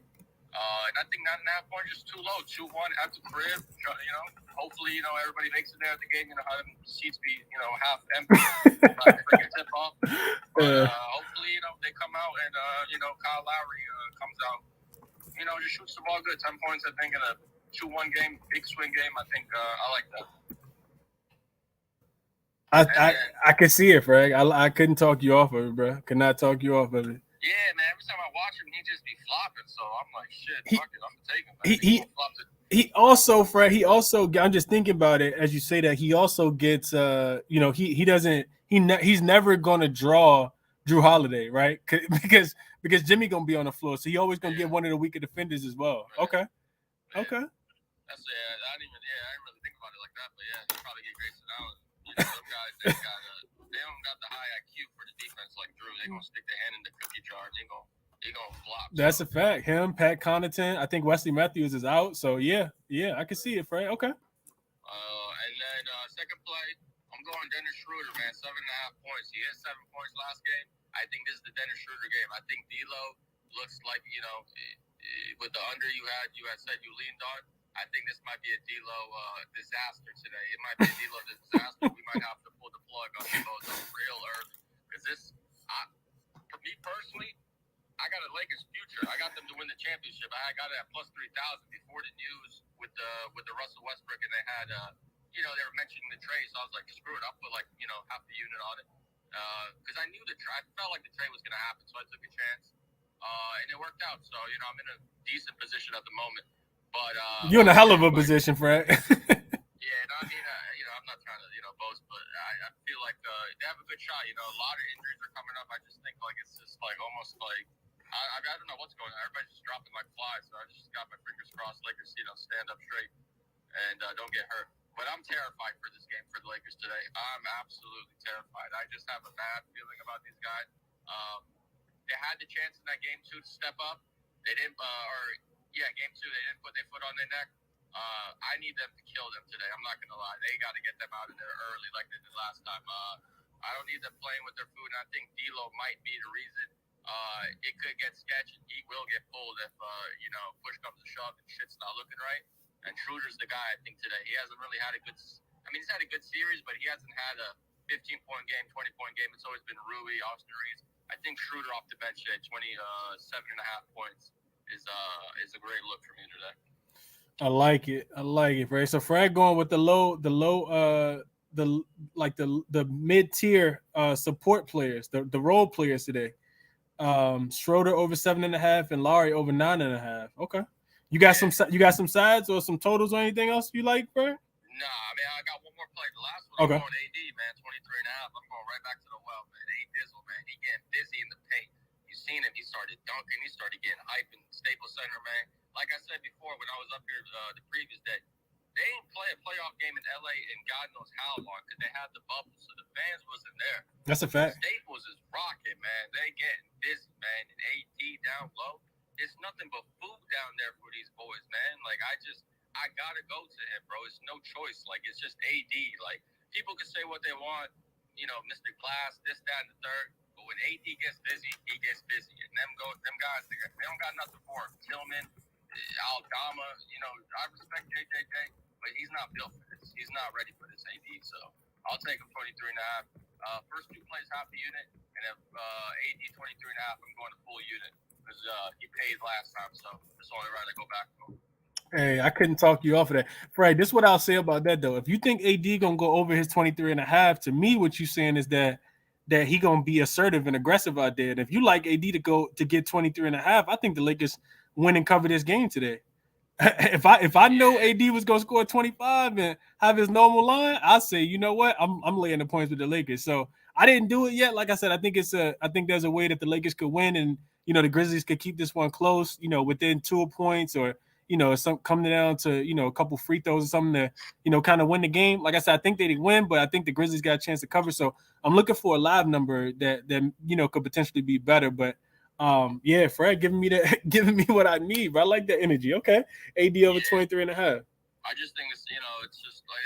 And I think 9.5 points is too low. 2-1 at the crib. Hopefully, everybody makes it there at the game. Have them seats be, half empty. Freaking tip off. But hopefully, they come out and Kyle Lowry comes out. Just shoots the ball good. 10 points, I think, in a 2-1 game, big swing game. I think I like that. I could see it, Frank. I couldn't talk you off of it, bro. Could not talk you off of it. Yeah, man. Every time I watch him, he just be flopping. So I'm like, shit, fuck it, I'm taking him. He also, Fred. I'm just thinking about it as you say that. He also gets, he's never gonna draw Drew Holiday, right? Because Jimmy gonna be on the floor, so he always gonna get one of the weaker defenders as well. Yeah. Okay. That's I didn't really think about it like that, but yeah, he'll probably get Grayson Allen. Some guys they don't got the high IQ for the defense like Drew. They gonna stick their hand in the cookie jar and they gonna flop. That's a fact. Him, Pat Connaughton. I think Wesley Matthews is out. So yeah, I can see it, Frank. Okay. And then second play, I'm going Dennis Schroeder, man. 7.5 points. He hit 7 points last game. I think this is the Dennis Schroeder game. I think D'Lo looks like with the under you had said you leaned on. I think this might be a D'Lo disaster today. It might be a D'Lo disaster. We might have to pull the plug on the boat real early because for me personally, I got a Lakers future. I got them to win the championship. I got it at plus 3,000 before the news with the Russell Westbrook, and they had they were mentioning the trade. So I was like, screw it, I'll put half the unit on it because I knew I felt like the trade was going to happen, so I took a chance, and it worked out. So I'm in a decent position at the moment. But you're in a hell of a position, Fred. Yeah, I mean, I'm not trying to boast, but I feel like they have a good shot. A lot of injuries are coming up. I just think it's just almost like. I don't know what's going on. Everybody's just dropping like flies, so I just got my fingers crossed. Lakers, stand up straight and don't get hurt. But I'm terrified for this game for the Lakers today. I'm absolutely terrified. I just have a bad feeling about these guys. They had the chance in that game 2 to step up. They didn't, game 2, they didn't put their foot on their neck. I need them to kill them today. I'm not going to lie. They got to get them out of there early like they did last time. I don't need them playing with their food, and I think D'Lo might be the reason. It could get sketchy. He will get pulled if push comes to shove and shit's not looking right. And Schroeder's the guy, I think, today. He hasn't really had a good. He's had a good series, but he hasn't had a 15-point game, 20-point game. It's always been Rui, Austin Reeves. I think Schroeder off the bench today, 27.5 points is a great look for me today. I like it, Fred. So Fred going with the mid-tier support players, the role players today. Schroeder over 7.5 and Lowry over 9.5. Okay. You got some sides or some totals or anything else you like, Fred? Nah, I got one more play. The last one, I'm going AD, man, 23.5. I'm going right back to the well, man. A-Dizzle, man. He getting busy in the paint. You seen him. He started dunking. He started getting hype in Staples Center, man. Like I said before when I was up here the previous day, they ain't play a playoff game in L.A. in God knows how long because they had the bubble, so the fans wasn't there. That's a fact. Staples is rocking, man. They getting busy, man. And AD down low, it's nothing but food down there for these boys, man. I gotta go to him, bro. It's no choice. It's just AD. People can say what they want, Mr. Glass, this, that, and the third. But when AD gets busy, he gets busy. And them guys, they don't got nothing for him. Tillman, Aldama, I respect JJJ, but he's not built for this. He's not ready for this AD. So I'll take him 23.5. First 2 plays half the unit, and if AD 23.5, I'm going to full unit because he paid last time. So it's only right to go back to him. Hey, I couldn't talk you off of that. Fred, this is what I'll say about that, though. If you think AD going to go over his 23.5, to me, what you're saying is that he going to be assertive and aggressive out there. And if you like AD to get 23.5, I think the Lakers win and cover this game today. If I know AD was going to score 25 and have his normal line, I say, you know what? I'm laying the points with the Lakers. So I didn't do it yet. Like I said, I think there's a way that the Lakers could win and, the Grizzlies could keep this one close, within 2 points or, some coming down to, a couple free throws or something to, kind of win the game. Like I said, I think they win, but I think the Grizzlies got a chance to cover. So I'm looking for a live number that could potentially be better. But Fred giving me what I need, bro. I like that energy. Okay. AD over 23.5. I just think it's just how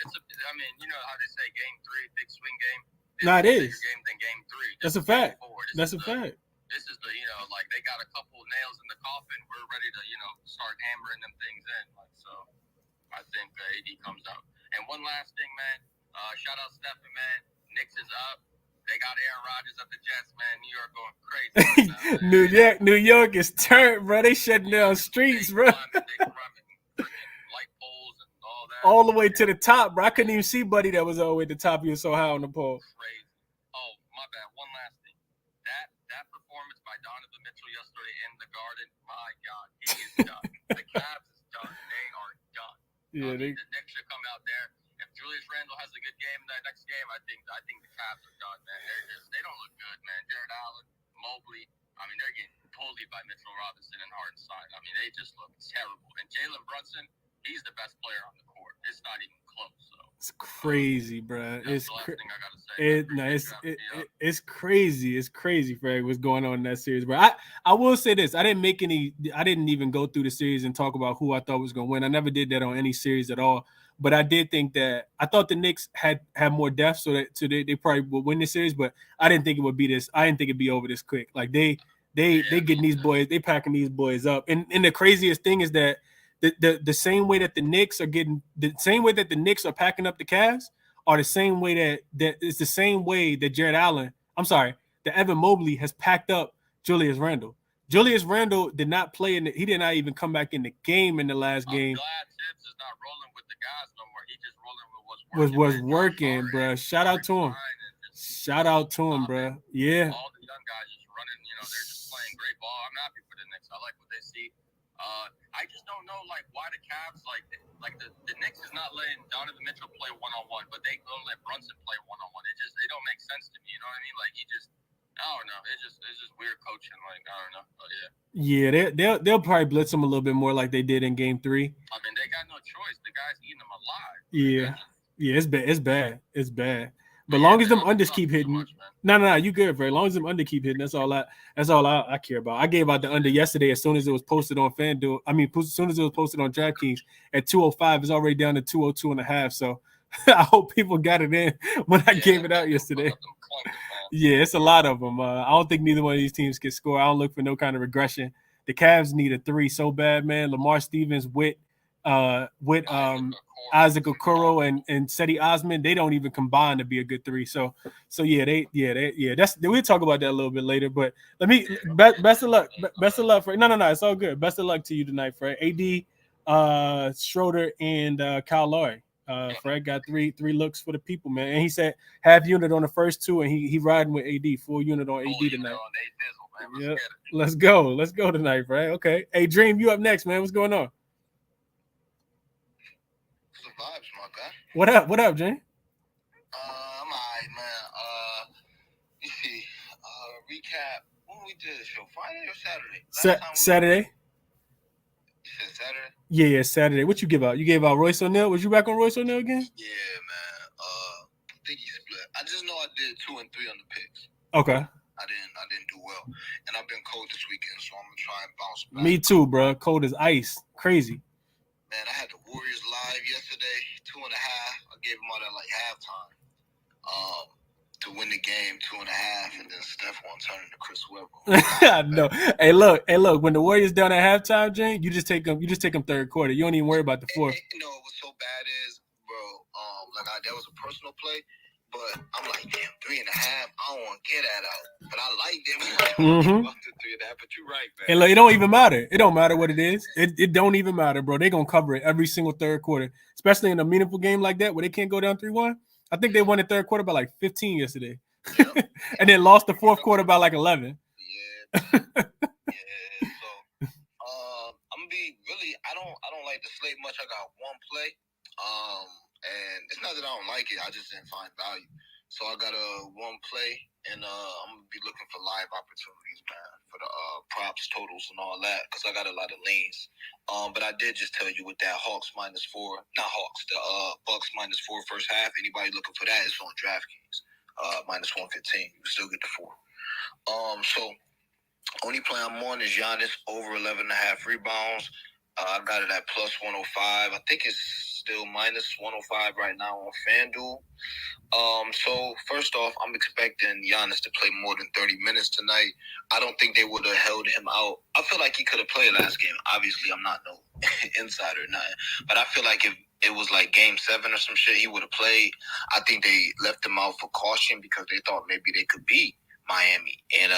they say game 3, big swing game. It is. Game than game 3. That's a fact. That's a fact. This is the they got a couple nails in the coffin. We're ready to start hammering them things in. So I think AD comes out. And one last thing, man. Shout out Stephen, man. Knicks is up. They got Aaron Rodgers at the Jets, man. New York going crazy. Right now, New York is turned, bro. They shutting down streets, bro. They climbing light poles and all that. All the way to the top, bro. I couldn't even see Buddy that was all the way to the top. He was so high on the pole. Crazy. Oh, my bad. One last thing. That performance by Donovan Mitchell yesterday in the Garden, my God, he is done. The Cavs is done. They are done. Yeah, the Knicks should come out there. If Julius Randle has a good game in that next game, I think the Cavs are done, man. They don't look good, man. Jared Allen, Mobley, they're getting bullied by Mitchell Robinson and Hartenstein. They just look terrible. And Jalen Brunson, he's the best player on the court. It's not even close. So it's crazy, bro. That's the last thing I gotta say. It's crazy. It's crazy, Fred, what's going on in that series, bro. I will say this. I didn't even go through the series and talk about who I thought was gonna win. I never did that on any series at all. But I did think that I thought the Knicks had more depth, so they probably would win the series. But I didn't think it would be this. I didn't think it'd be over this quick. Like they They getting these boys, they packing these boys up. And the craziest thing is that the same way that the Knicks are getting the same way that the Knicks are packing up the Cavs are the same way that it's the same way that that Evan Mobley has packed up Julius Randle. Julius Randle did not play he did not even come back in the game in the last game. I'm glad Tibbs is not rolling with the guys no more. He just rolling with what's working, bro. Shout out to him. Shout out to him, bro. Yeah. All the young guys just running, they're just playing great ball. I'm happy for the Knicks. I like what they see. I just don't know, why the Cavs, the Knicks is not letting Donovan Mitchell play one-on-one, but they don't let Brunson play one-on-one. It don't make sense to me. You know what I mean? I don't know. It's just weird coaching. I don't know. Oh, yeah. Yeah, they'll probably blitz him a little bit more like they did in Game 3. I mean, they got no choice. The guy's eating them alive. Yeah, it's bad. It's bad. But long as them unders keep hitting, no, you good, bro. As long as them under keep hitting, that's all I care about. I gave out the under yesterday as soon as it was posted on FanDuel. I mean, as soon as it was posted on DraftKings at 205, it's already down to 202.5. So I hope people got it in when I gave it out yesterday. Yeah, it's a lot of them. I don't think neither one of these teams can score. I don't look for no kind of regression. The Cavs need a 3 so bad, man. Lamar Stevens with Isaac Okoro and Seti Osman, they don't even combine to be a good 3. So that's we'll talk about that a little bit later. But let me best of luck. Best of luck for no, it's all good. Best of luck to you tonight, Fred. AD, Schroeder, and Kyle Lowry. Fred got three looks for the people, man. And he said half unit on the first 2, and he riding with AD, full unit on AD tonight. Yeah, let's go tonight, Fred. Okay, hey Dream, you up next, man. What's going on? Vibes, my What guy. up, Jane? I'm alright, man. You see, recap. When we did the show, Friday or Saturday? Saturday. You said Saturday? Yeah, Saturday. What you give out? You gave out Royce O'Neal. Was you back on Royce O'Neal again? Yeah, man. I think he split. I just know I did 2 and 3 on the picks. Okay. I didn't do well, and I've been cold this weekend, so I'm gonna try and bounce back. Me too, bro. Cold as ice. Crazy. Man, I had the Warriors live yesterday, 2.5. I gave them all that halftime to win the game, 2.5, and then Stephon turned into Chris Webber. I know. Hey, look. When the Warriors down at halftime, Jane, you just take them third quarter. You don't even worry about the fourth. What's so bad is, bro, that was a personal play, but I'm like, damn, 3.5. I don't want to get that out, but I like them. Mm-hmm. 3.5, but you're right, man. Hey, look, it don't even matter. It don't matter what it is. It don't even matter, bro. They're gonna cover it every single third quarter, especially in a meaningful game like that where they can't go down 3-1. I think they won the third quarter by 15 yesterday. Yep. And then lost the fourth quarter by 11. Yeah. So I'm gonna be really. I don't like the slate much. I got one play. And it's not that I don't like it. I just didn't find value. So I got one play, and I'm gonna be looking for live opportunities, man, for the props, totals, and all that, because I got a lot of leans. But I did just tell you with that Hawks -4, not Hawks, the Bucks -4 first half. Anybody looking for that? It's on DraftKings, -115. You still get the 4. So only play I'm on is Giannis over 11.5 rebounds. I got it at +105. I think it's still -105 right now on FanDuel. So first off, I'm expecting Giannis to play more than 30 minutes tonight. I don't think they would have held him out. I feel like he could have played last game. Obviously, I'm not no insider or nothing, but I feel like if it was like Game 7 or some shit, he would have played. I think they left him out for caution because they thought maybe they could beat Miami, and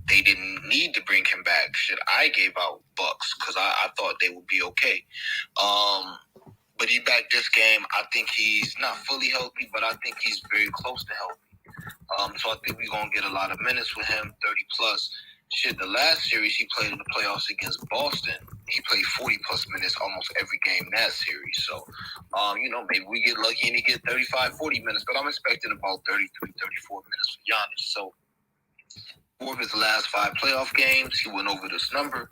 they didn't need to bring him back. Shit, I gave out Bucks because I thought they would be okay. But he back this game. I think he's not fully healthy, but I think he's very close to healthy. So I think we're going to get a lot of minutes with him, 30+. Shit, the last series he played in the playoffs against Boston, he played 40+ minutes almost every game in that series. So, maybe we get lucky and he get 35, 40 minutes, but I'm expecting about 33, 34 minutes for Giannis. So, 4 of his last 5 playoff games, he went over this number.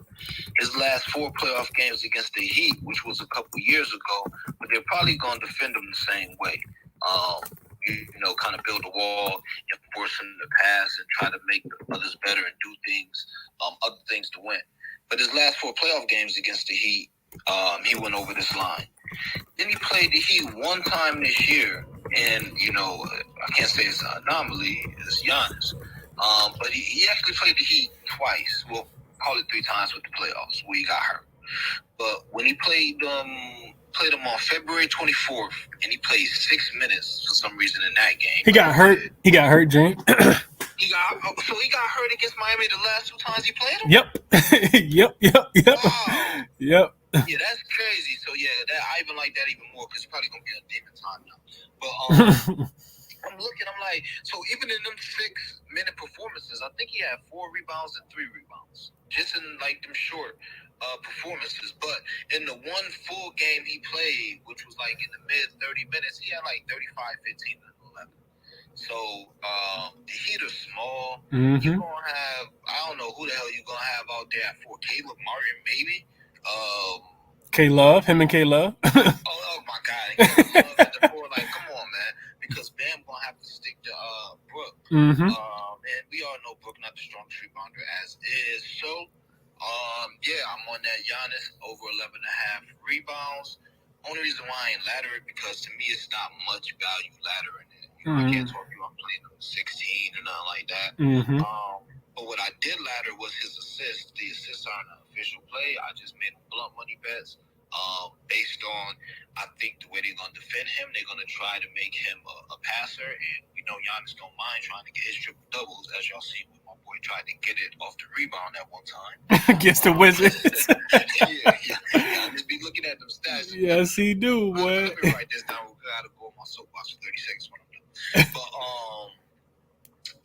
His last 4 playoff games against the Heat, which was a couple years ago, but they're probably going to defend him the same way. Kind of build a wall and force him to pass and try to make others better and do things, other things to win. But his last 4 playoff games against the Heat, he went over this line. Then he played the Heat one time this year, and, I can't say it's an anomaly, it's Giannis. But he actually played the Heat twice. Well, call it 3 times with the playoffs where he got hurt. But when he played them on February 24th, and he played 6 minutes for some reason in that game. He got hurt. He got hurt, Jane. He got hurt against Miami the last 2 times he played him? Yep. Wow. Yep. Yeah, that's crazy. So, yeah, I even like that even more because it's probably going to be a demon time now. But I'm looking, I'm like, so even in them 6-minute performances, I think he had 4 rebounds and 3 rebounds. Just in, like, them short performances. But in the one full game he played, which was, like, in the mid-30 minutes, he had, like, 35, 15, and 11. So, the Heat are small. You're going to have, I don't know who the hell you're going to have out there for Caleb Martin, maybe. K-Love, him and K-Love. oh my God. And K-Love at the floor, like, come on, man. Because Bam going to have to stick to Brook. And we all know Brook not the strongest rebounder as is. So, yeah, I'm on that Giannis over 11.5 rebounds. Only reason why I ain't ladder it because to me it's not much value laddering it. I can't talk you. I'm playing 16 or nothing like that. But what I did ladder was his assists. The assists aren't an official play. I just made blunt money bets based on, I think, the way they're going to defend him. They're going to try to make him a passer. And we know Giannis don't mind trying to get his triple doubles, as y'all see when my boy tried to get it off the rebound at one time. Against the Wizards. yeah. Giannis be looking at them stats. Yes, he do, boy. Let me write this down. I got to go on my soapbox for 30 seconds when I'm done. But,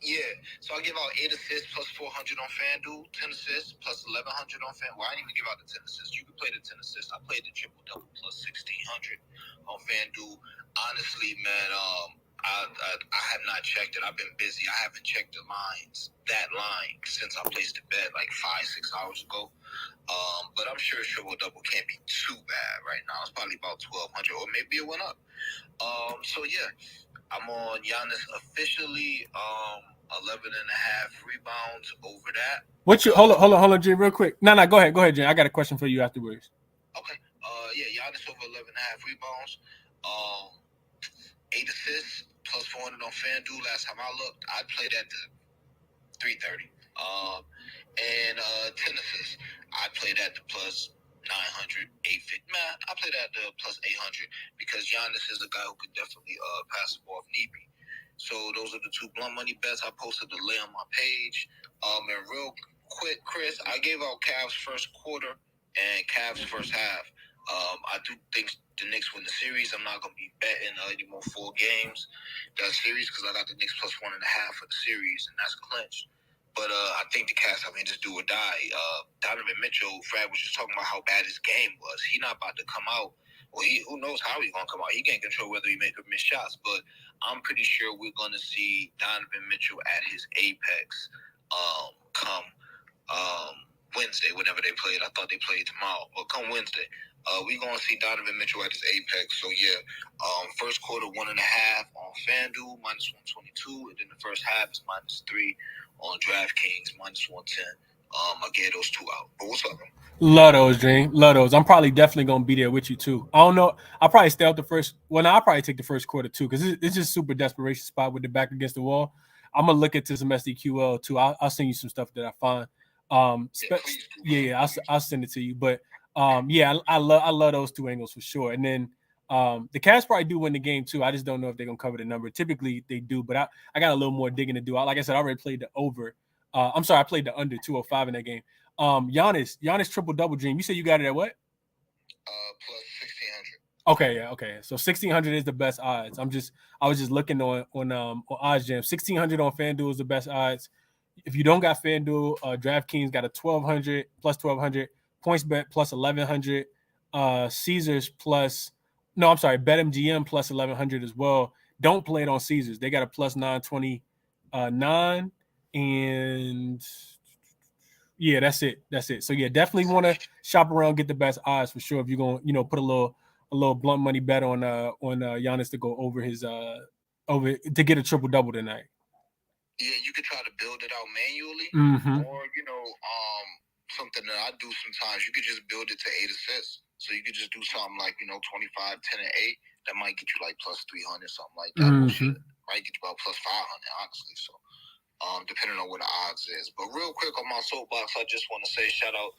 yeah, so I give out 8 assists plus 400 on FanDuel, 10 assists plus 1100 on FanDuel. Well, I didn't even give out the 10 assists. You can play the 10 assists. I played the triple double plus 1600 on FanDuel. Honestly, man, I have not checked it. I've been busy. I haven't checked that line since I placed the bet like 5-6 hours ago. But I'm sure triple double can't be too bad right now. It's probably about 1200, or maybe it went up. So yeah, I'm on Giannis officially. 11.5 rebounds over that. Hold on, Jay, real quick. No, go ahead, Jay. I got a question for you afterwards. Okay. Yeah, Giannis over 11.5 rebounds. 8 assists plus 400 on FanDuel. Last time I looked, I played at the 330. And 10 assists. I played at the plus 900, 850. Man, I played at the plus 800 because Giannis is a guy who could definitely pass the ball if need be. So those are the 2 blunt money bets. I posted the lay on my page. And real quick, Chris, I gave out Cavs first quarter and Cavs first half. I do think the Knicks win the series. I'm not going to be betting any more full games that series because I got the Knicks plus 1.5 for the series, and that's clinched. But I think the Cavs, just do or die. Donovan Mitchell, Fred was just talking about how bad his game was. He not about to come out. Well, who knows how he's going to come out. He can't control whether he make or miss shots. But I'm pretty sure we're going to see Donovan Mitchell at his apex come Wednesday, whenever they played. I thought they played tomorrow. But come Wednesday, we're going to see Donovan Mitchell at his apex. So, yeah, first quarter 1.5 on FanDuel, minus 122. And then the first half is minus 3 on DraftKings, minus 110. I gave those 2 out. But what's up, man? Love those, Dream. Love those. I'm probably definitely going to be there with you, too. I don't know. I'll probably stay out the first. Well, no, I'll probably take the first quarter, too, because it's just super desperation spot with the back against the wall. I'm going to look into some SDQL, too. I'll send you some stuff that I find. I'll send it to you. But, yeah, I love those 2 angles for sure. And then the Cavs probably do win the game, too. I just don't know if they're going to cover the number. Typically, they do. But I got a little more digging to do. Like I said, I already played the over. I'm sorry, I played the under 205 in that game. Giannis triple double, Dream. You said you got it at what? Plus 1600. Okay. So 1600 is the best odds. I was just looking on odds jam. 1600 on FanDuel is the best odds. If you don't got FanDuel, DraftKings got a 1200 plus 1200, PointsBet plus 1100, Caesars plus BetMGM plus 1100 as well. Don't play it on Caesars. They got a plus 929 and yeah, that's it. So yeah, definitely want to shop around, get the best odds for sure. If you're going, put a little blunt money bet on Giannis to go over his over to get a triple double tonight. Yeah, you could try to build it out manually, or something that I do sometimes. You could just build it to 8 assists. So you could just do something like 25, 10, and 8. That might get you like plus 300, something like that. Shit, might get you about plus 500, honestly. So depending on what the odds is. But real quick on my soapbox, I just want to say shout out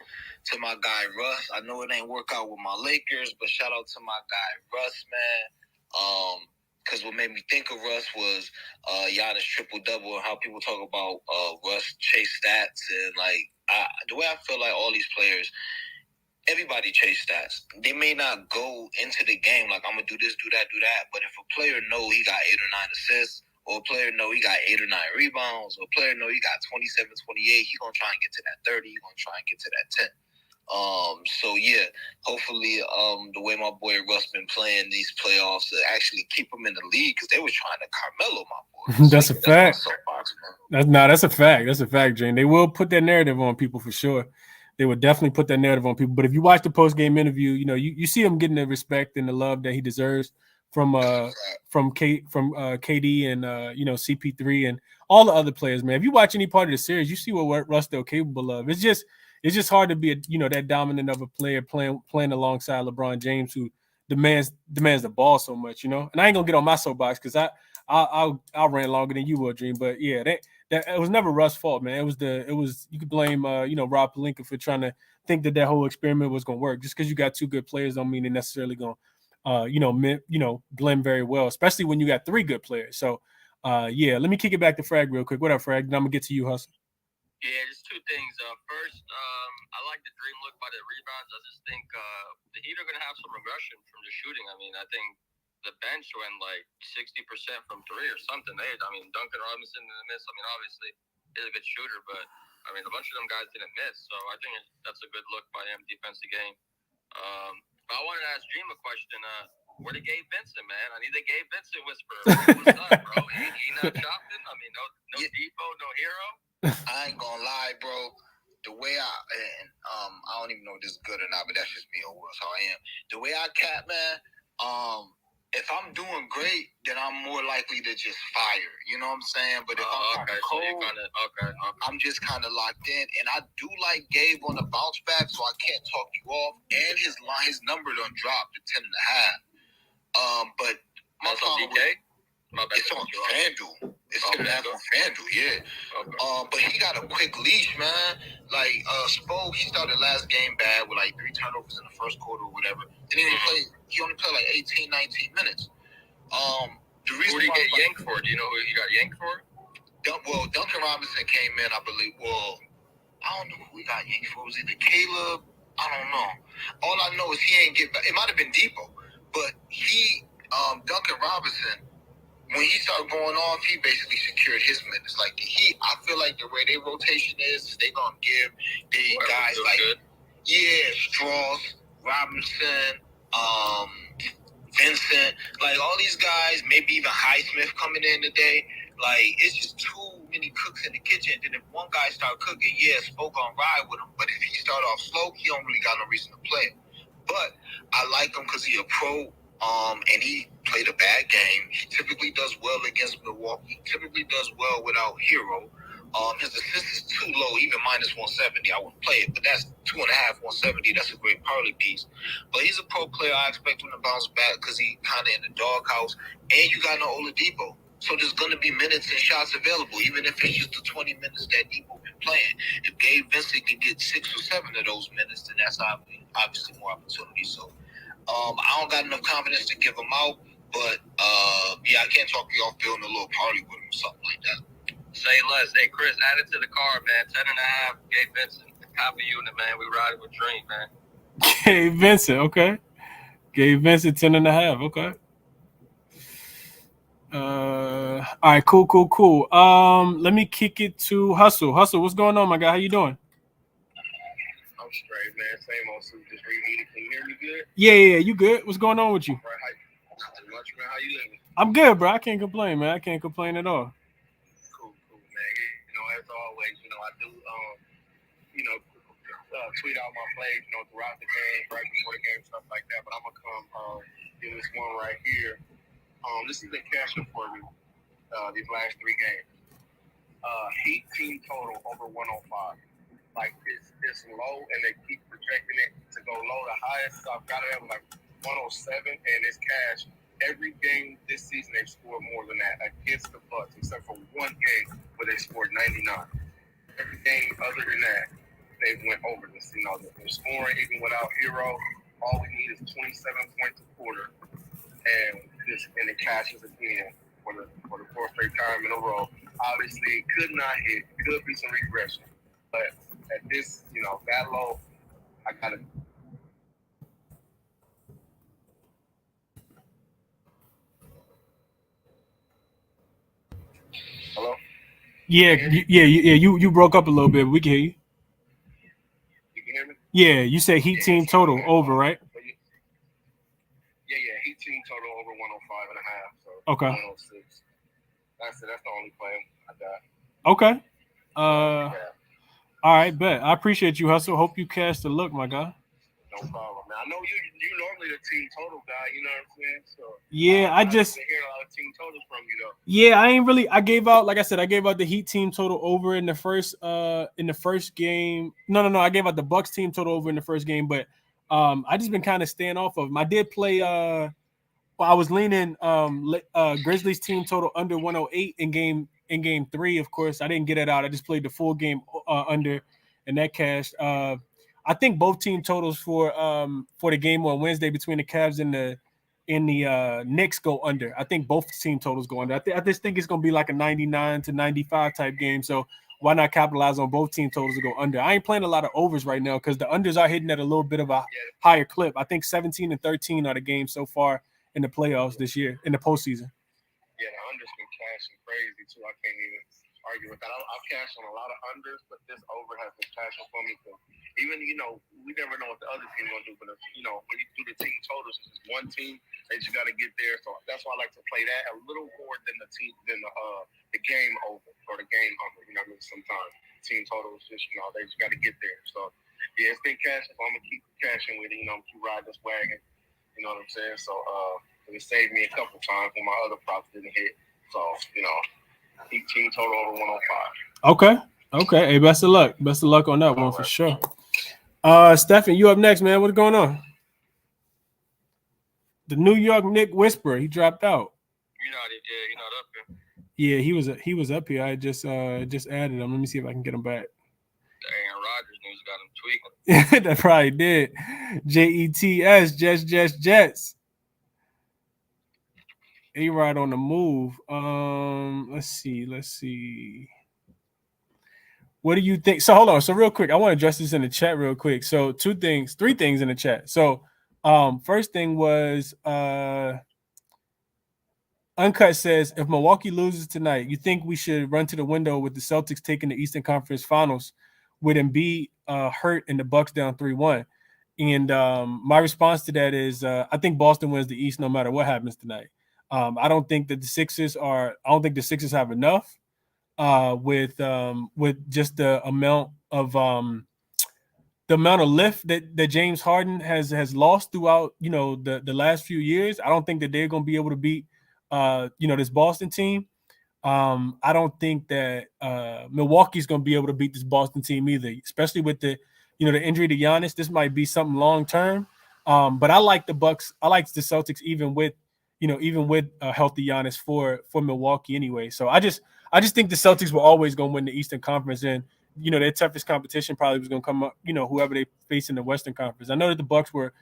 to my guy Russ. I know it ain't work out with my Lakers, but shout out to my guy Russ, man. Because what made me think of Russ was Giannis triple-double and how people talk about Russ chase stats. And, the way I feel like all these players, everybody chase stats. They may not go into the game like, I'm going to do this, do that. But if a player know he got 8 or 9 assists, or a player know he got 8 or 9 rebounds, or a player know he got 27, 28, he going to try and get to that 30. He going to try and get to that 10. So yeah, hopefully, the way my boy Russ been playing these playoffs to actually keep him in the league, because they were trying to Carmelo my boy. That's a fact. That's a fact. That's a fact, Jane. They will put that narrative on people for sure. They would definitely put that narrative on people. But if you watch the post-game interview, you see him getting the respect and the love that he deserves from KD and CP3 and all the other players, man. If you watch any part of the series, you see what Russ is capable of. It's just hard to be that dominant of a player playing alongside LeBron James, who demands the ball so much, And I ain't gonna get on my soapbox because I'll rant longer than you will, Dream. But yeah, that it was never Russ' fault, man. It was you could blame Rob Pelinka for trying to think that whole experiment was gonna work. Just because you got two good players don't mean they're necessarily gonna blend very well, especially when you got three good players. So yeah, let me kick it back to Frag real quick. What up, Frag? Then I'm gonna get to you, Hustle. Yeah, just two things. First, I like the dream look by the rebounds. I just think the Heat are going to have some regression from the shooting. I mean, I think the bench went like 60% from three or something. Duncan Robinson didn't miss. Obviously, he's a good shooter, but a bunch of them guys didn't miss. So I think that's a good look by him, defensive game. But I wanted to ask Dream a question. Where the Gabe Vincent, man? I need the Gabe Vincent whisper. What's up, bro? He not chopping? No Depot, no Hero. I ain't gonna lie, bro. The way I don't even know if this is good or not, but that's just me or that's how I am. The way I cap, man, if I'm doing great, then I'm more likely to just fire. You know what I'm saying? But if I'm cold, I'm just kind of locked in. And I do like Gabe on the bounce back, so I can't talk you off. And his number done dropped to 10.5. But my DK? It's on FanDuel. It's 10.5 on FanDuel, yeah. Okay. But he got a quick leash, man. Spo, he started last game bad with 3 turnovers in the first quarter or whatever. And then he only played 18, 19 minutes. The reason who did he get yanked for? Do you know who he got yanked for? Duncan Robinson came in, I believe. Well, I don't know who he got yanked for. Was it Caleb? I don't know. All I know is he ain't get back. It might have been Depot, but Duncan Robinson, when he started going off, he basically secured his minutes. Like the Heat, I feel like the way their rotation is they gonna give the guys Strauss, Robinson, Vincent, all these guys, maybe even Highsmith coming in today. It's just too many cooks in the kitchen. Then if one guy start cooking, Spoke on ride with him. But if he start off slow, he don't really got no reason to play. But I like him because he a pro. And he played a bad game. He typically does well against Milwaukee. Typically does well without Hero. His assist is too low, even minus 170. I wouldn't play it, but that's 2.5, 170. That's a great parlay piece. But he's a pro player. I expect him to bounce back because he kind of in the doghouse. And you got no Oladipo. So there's going to be minutes and shots available, even if it's just the 20 minutes that Depot been playing. If Gabe Vincent can get 6 or 7 of those minutes, then that's obviously more opportunity. So I don't got enough confidence to give him out, but I can't talk you off building a little party with him or something like that. Say less. Hey, Chris, add it to the card, man. 10.5, Gabe Vincent. Happy unit, man. We riding with Dream, man. Gabe Vincent, okay. Gabe Vincent, 10.5, okay. All right, cool. Let me kick it to Hustle. Hustle, what's going on, my guy? How you doing? I'm straight, man. Same old suit. Just reheated. Can you hear me good? Yeah. You good? What's going on with you? Not too much, man. How you living? I'm good, bro. I can't complain, man. I can't complain at all. Cool, man. As always, I do, tweet out my plays, throughout the game, right before the game, stuff like that. But I'm gonna come do this one right here. This has been cashing for me these last 3 games. Heat team total over 105. It's low, and they keep projecting it to go low. The highest I've got it at 107, and it's cash. Every game this season they've scored more than that against the Bucks, except for one game where they scored 99. Every game other than that, they went over this. You know, they're scoring even without Hero. All we need is 27 points a quarter, and it cashes again for the fourth straight time in a row. Obviously, it could not hit. Could be some regression, but at this, you know, that low, I gotta. Hello? Yeah. You broke up a little bit. But we can hear you. You can hear me? Yeah, you said Heat team total over, right? Yeah. Heat team total over 105 and a half. So Okay. 106. That's it. That's the only play I got. Okay. Yeah. All right, bet. I appreciate you, Hustle. Hope you cast a look, my guy. No problem, man. I know you normally the team total guy, you know what I'm saying? So yeah, I just hear a lot of team totals from you though. Yeah, I ain't really. I gave out, like I said, I gave out the Heat team total over in the first game. No. I gave out the Bucks team total over in the first game, but I just been kind of staying off of them. I did play. I was leaning Grizzlies team total under 108 in game 3. Of course, I didn't get it out. I just played the full game under, and that cashed. I think both team totals for the game on Wednesday between the Cavs and the Knicks go under. I think both team totals go under. I just think it's going to be like a 99 to 95 type game. So why not capitalize on both team totals to go under? I ain't playing a lot of overs right now because the unders are hitting at a little bit of a higher clip. I think 17 and 13 are the games so far in the playoffs this year, in the postseason. Yeah, the unders been cashing crazy too. I can't even argue with that. I've cashed on a lot of unders, but this over has been cashing for me. So even, you know, we never know what the other team going to do, but, you know, when you do the team totals, it's just one team that you got to get there. So that's why I like to play that a little more than the game over or the game under. You know what I mean? Sometimes team totals just, you know, they just got to get there. So, yeah, it's been cashing. So I'm going to keep cashing with it. You know, I'm going to keep riding this wagon. You know what I'm saying? So it saved me a couple times when my other props didn't hit. So, you know, team total over 105. Okay. Hey, best of luck. Best of luck on that one for sure. Stephen, you up next, man. What's going on? The New York Knicks whisperer, he dropped out. You're not up here. Yeah, he was up here. I just added him. Let me see if I can get him back. Aaron Rodgers news got him tweaking. That probably did. JETS, Jets. A-Rod on the move. Let's see. What do you think? So hold on. So real quick, I want to address this in the chat real quick. So three things in the chat. So first thing was Uncut says, if Milwaukee loses tonight, you think we should run to the window with the Celtics taking the Eastern Conference Finals with Embiid hurt and the Bucks down 3-1? And my response to that is I think Boston wins the East no matter what happens tonight. I don't think the Sixers have enough with just the amount of lift that James Harden has lost throughout, you know, the last few years. I don't think that they're going to be able to beat this Boston team. I don't think that Milwaukee's going to be able to beat this Boston team either, especially with the injury to Giannis. This might be something long term. But I like the Bucks. I like the Celtics even with a healthy Giannis for Milwaukee anyway. So I just think the Celtics were always going to win the Eastern Conference, and their toughest competition probably was going to come up, whoever they face in the Western Conference. I know that the Bucks were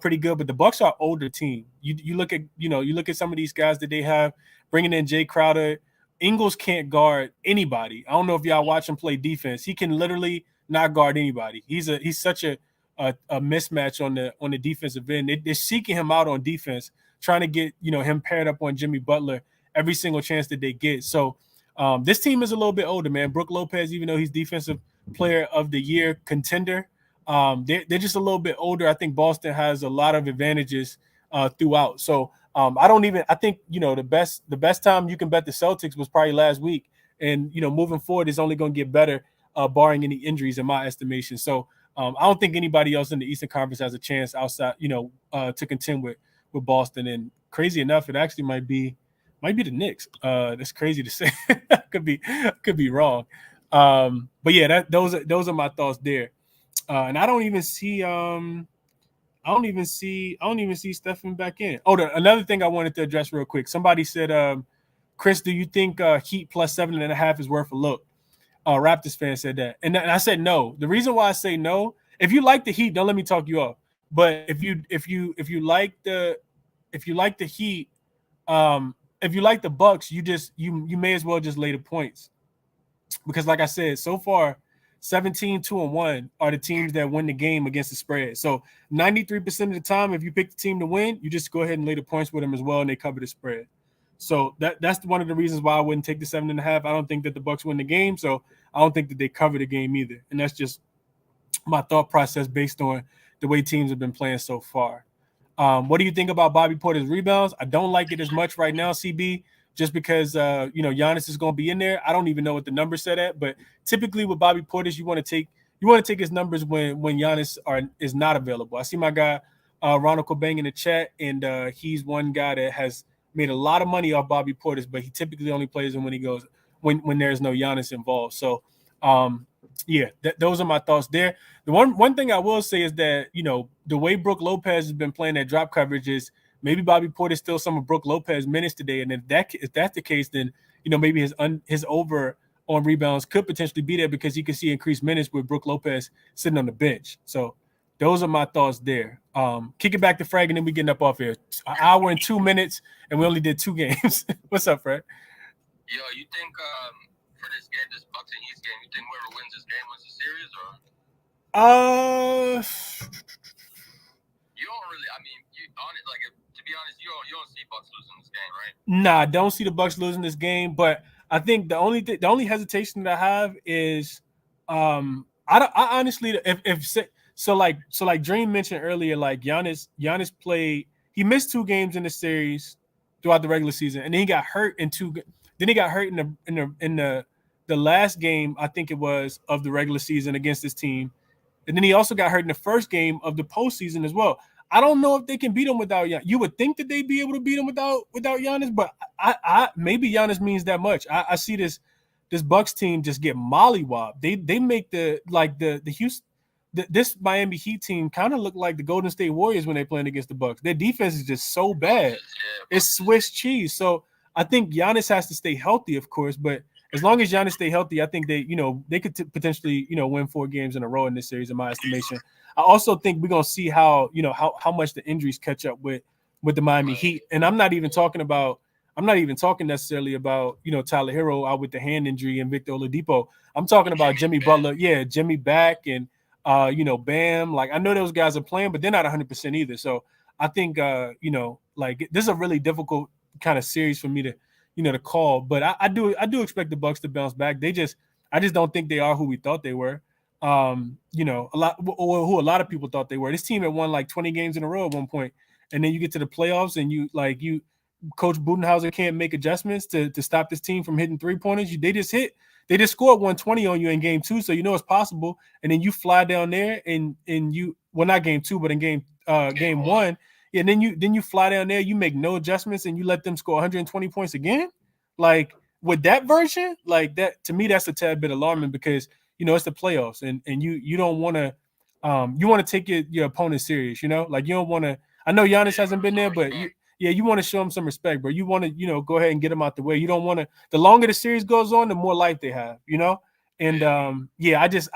pretty good, but the Bucks are an older team. You look at some of these guys that they have, bringing in Jay Crowder. Ingles can't guard anybody. I don't know if y'all watch him play defense. He can literally not guard anybody. He's such a mismatch on the defensive end. They're seeking him out on defense, trying to get him paired up on Jimmy Butler every single chance that they get. So this team is a little bit older, man. Brook Lopez, even though he's Defensive Player of the Year contender, they're just a little bit older. I think Boston has a lot of advantages throughout. So I think the best time you can bet the Celtics was probably last week, and moving forward is only going to get better, barring any injuries in my estimation. So I don't think anybody else in the Eastern Conference has a chance outside to contend with Boston. And crazy enough, it actually might be the Knicks. That's crazy to say. could be wrong. But yeah, those are my thoughts there. And I don't even see Stephen back in. Oh, another thing I wanted to address real quick. Somebody said, Chris, do you think Heat plus 7.5 is worth a look? Raptors fan said that, and I said no. The reason why I say no, if you like the Heat, don't let me talk you off. But if you like the Heat, if you like the Bucks, you may as well just lay the points, because like I said, so far 17-2-1 are the teams that win the game against the spread. So 93% of the time, if you pick the team to win, you just go ahead and lay the points with them as well, and they cover the spread. So that's one of the reasons why I wouldn't take the 7.5. I don't think that the Bucks win the game, so I don't think that they cover the game either. And that's just my thought process based on the way teams have been playing so far. What do you think about Bobby Porter's rebounds? I don't like it as much right now, CB, just because Giannis is going to be in there. I don't even know what the numbers set at, but typically with Bobby Portis, you want to take his numbers when Giannis is not available. I see my guy Ronald Cobain in the chat, and he's one guy that has made a lot of money off Bobby Portis, but he typically only plays him when there's no Giannis involved. So those are my thoughts there. The one thing I will say is that, the way Brook Lopez has been playing that drop coverage is maybe Bobby Portis still some of Brook Lopez minutes today. And if that's the case, then, maybe his over on rebounds could potentially be there, because you can see increased minutes with Brook Lopez sitting on the bench. So those are my thoughts there. Kick it back to Frag, and then we getting up off here. An hour and 2 minutes, and we only did 2 games. What's up, Frag? Yo, you think for this game, this Bucks and East game, you think whoever wins this game wins the series, or? You don't really. I mean, to be honest, you don't see Bucks losing this game, right? Nah, I don't see the Bucks losing this game, but I think the only hesitation that I have is, I honestly, like Dream mentioned earlier, like Giannis played. He missed 2 games in the series throughout the regular season, and then he got hurt in 2. Then he got hurt in the last game, I think it was, of the regular season against this team. And then he also got hurt in the first game of the postseason as well. I don't know if they can beat him without Giannis. You would think that they'd be able to beat him without Giannis, but I maybe Giannis means that much. I see this Bucks team just get mollywopped. They make the Houston, this Miami Heat team kind of look like the Golden State Warriors when they're playing against the Bucks. Their defense is just so bad. It's Swiss cheese. So I think Giannis has to stay healthy, of course, but as long as Giannis stay healthy, I think they could potentially, win 4 games in a row in this series, in my estimation. I also think we're gonna see how much the injuries catch up with the Miami Heat. And I'm not even talking necessarily about, Tyler Hero out with the hand injury and Victor Oladipo. I'm talking about Jimmy Butler, Jimmy back, and Bam. Like, I know those guys are playing, but they're not 100% either. So I think this is a really difficult kind of series for me to to call, but I do expect the Bucks to bounce back. I just don't think they are who we thought they were. A lot of people thought they were. This team had won like 20 games in a row at one point, and then you get to the playoffs and Coach Budenholzer can't make adjustments to stop this team from hitting 3-pointers. They just scored 120 on you in game 2, so it's possible. And then you fly down there and not game 2, but in game 1. Yeah, and then you fly down there, you make no adjustments, and you let them score 120 points again. Like, with that version, like that, to me, that's a tad bit alarming, because it's the playoffs, and you don't want to you want to take your opponent serious. Like, you don't want to. I know Giannis hasn't been there, but you want to show him some respect, bro. You want to go ahead and get him out the way. You don't want to. The longer the series goes on, the more life they have. And I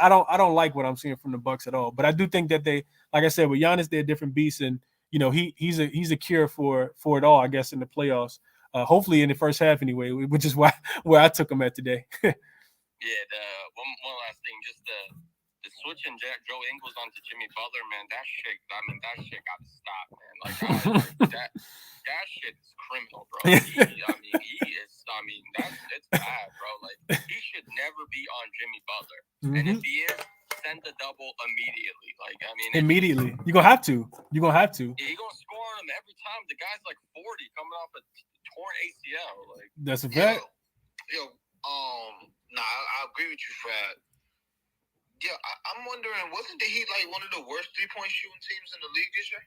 don't like what I'm seeing from the Bucks at all. But I do think that they, like I said, with Giannis, they're a different beast, and he's a cure for it all, I guess, in the playoffs. Hopefully in the first half anyway, which is where I took him at today. One last thing, just the switching Joe Ingles onto Jimmy Butler, man, that shit got to stop, man. Like, that shit is criminal, bro. It's bad, bro. Like, he should never be on Jimmy Butler. Mm-hmm. And if he is, send the double immediately. Like, immediately. You're gonna have to. You're gonna score on him every time. The guy's like 40 coming off a torn ACL. Like, that's a fact. I agree with you, Fred. Yeah, I'm wondering, wasn't the Heat like one of the worst 3-point shooting teams in the league this year?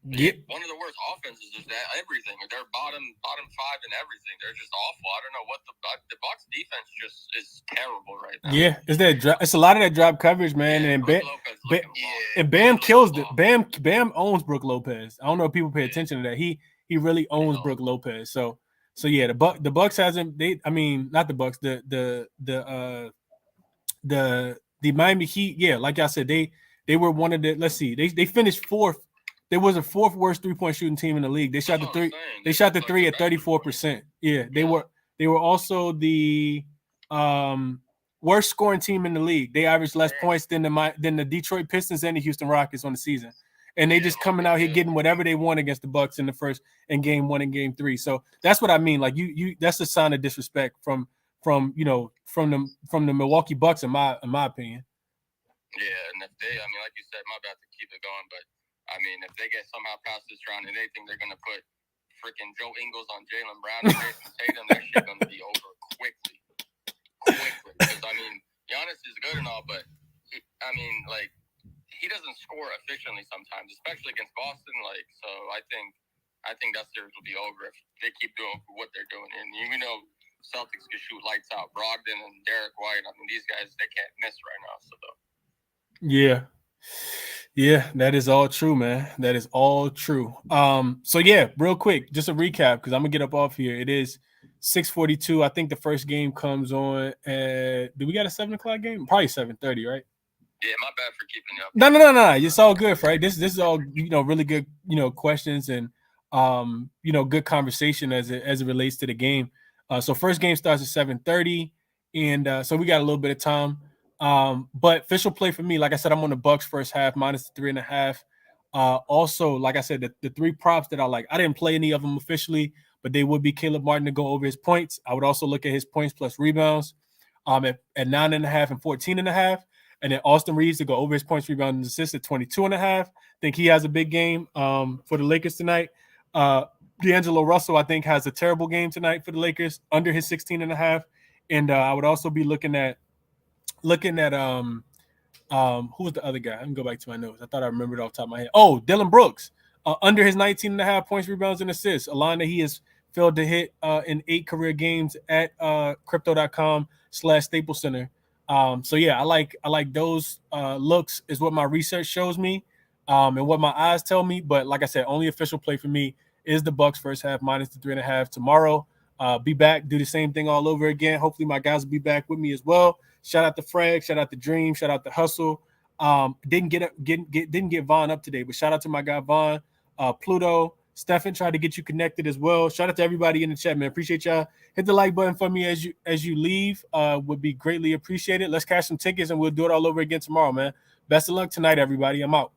Yeah, one of the worst offenses is that everything. They're bottom 5 in everything. They're just awful. I don't know what the Bucks defense just is terrible right now. Yeah, it's a lot of that drop coverage, man. And Bam kills it. Bam owns Brook Lopez. I don't know if people pay attention to that. He really owns Brook Lopez. So yeah, the Bucks hasn't. Not the Bucks. The Miami Heat, yeah, like I said, they were one of the, let's see, they finished fourth. There was a fourth worst 3-point shooting team in the league. They shot the three. They shot the three at 34%. Yeah, they were also the worst scoring team in the league. They averaged less points than the Detroit Pistons and the Houston Rockets on the season. And they just coming out here getting whatever they want against the Bucks in the first and game 1 and game 3. So that's what I mean. Like you that's a sign of disrespect from the Milwaukee Bucks in my opinion. Yeah, and if they, I mean, like you said, my bad to keep it going, but I mean, if they get somehow past this round and they think they're gonna put freaking Joe Ingles on Jaylen Brown and Jason Tatum, that shit's gonna be over quickly. Because I mean, Giannis is good and all, but he doesn't score efficiently sometimes, especially against Boston. Like, so I think that series will be over if they keep doing what they're doing. And you know, Celtics can shoot lights out. Brogdon and Derek White. I mean, these guys, they can't miss right now. So. Yeah, that is all true, man. That is all true. So yeah, real quick, just a recap because I'm gonna get up off here. It is 6:42. I think the first game comes on at. Do we got a 7:00 game? Probably 7:30, right? Yeah, my bad for keeping you up. No. It's all good, right? This is all really good, questions and good conversation as it relates to the game. So first game starts at 7:30, and so we got a little bit of time. But official play for me, like I said, I'm on the Bucks first half minus 3.5. Also, like I said, the 3 props that I like, I didn't play any of them officially, but they would be Caleb Martin to go over his points. I would also look at his points plus rebounds at 9.5 and 14.5. And then Austin Reeves to go over his points, rebounds, and assists at 22.5. I think he has a big game for the Lakers tonight. D'Angelo Russell, I think, has a terrible game tonight for the Lakers, under his 16.5. And I would also be looking at who was the other guy? I can go back to my notes. I thought I remembered off the top of my head. Oh, Dylan Brooks, under his 19.5 points, rebounds, and assists. A line that he has failed to hit in 8 career games at crypto.com/Staples Center. So yeah, I like those looks is what my research shows me, and what my eyes tell me. But like I said, only official play for me is the Bucks first half minus the 3.5 tomorrow. Be back, do the same thing all over again. Hopefully my guys will be back with me as well. Shout out to Fred, shout out to Dream, shout out to Hustle. Didn't get Vaughn up today, but shout out to my guy Vaughn, Pluto, Stefan tried to get you connected as well. Shout out to everybody in the chat, man. Appreciate y'all. Hit the like button for me as you leave. Would be greatly appreciated. Let's cash some tickets and we'll do it all over again tomorrow, man. Best of luck tonight, everybody. I'm out.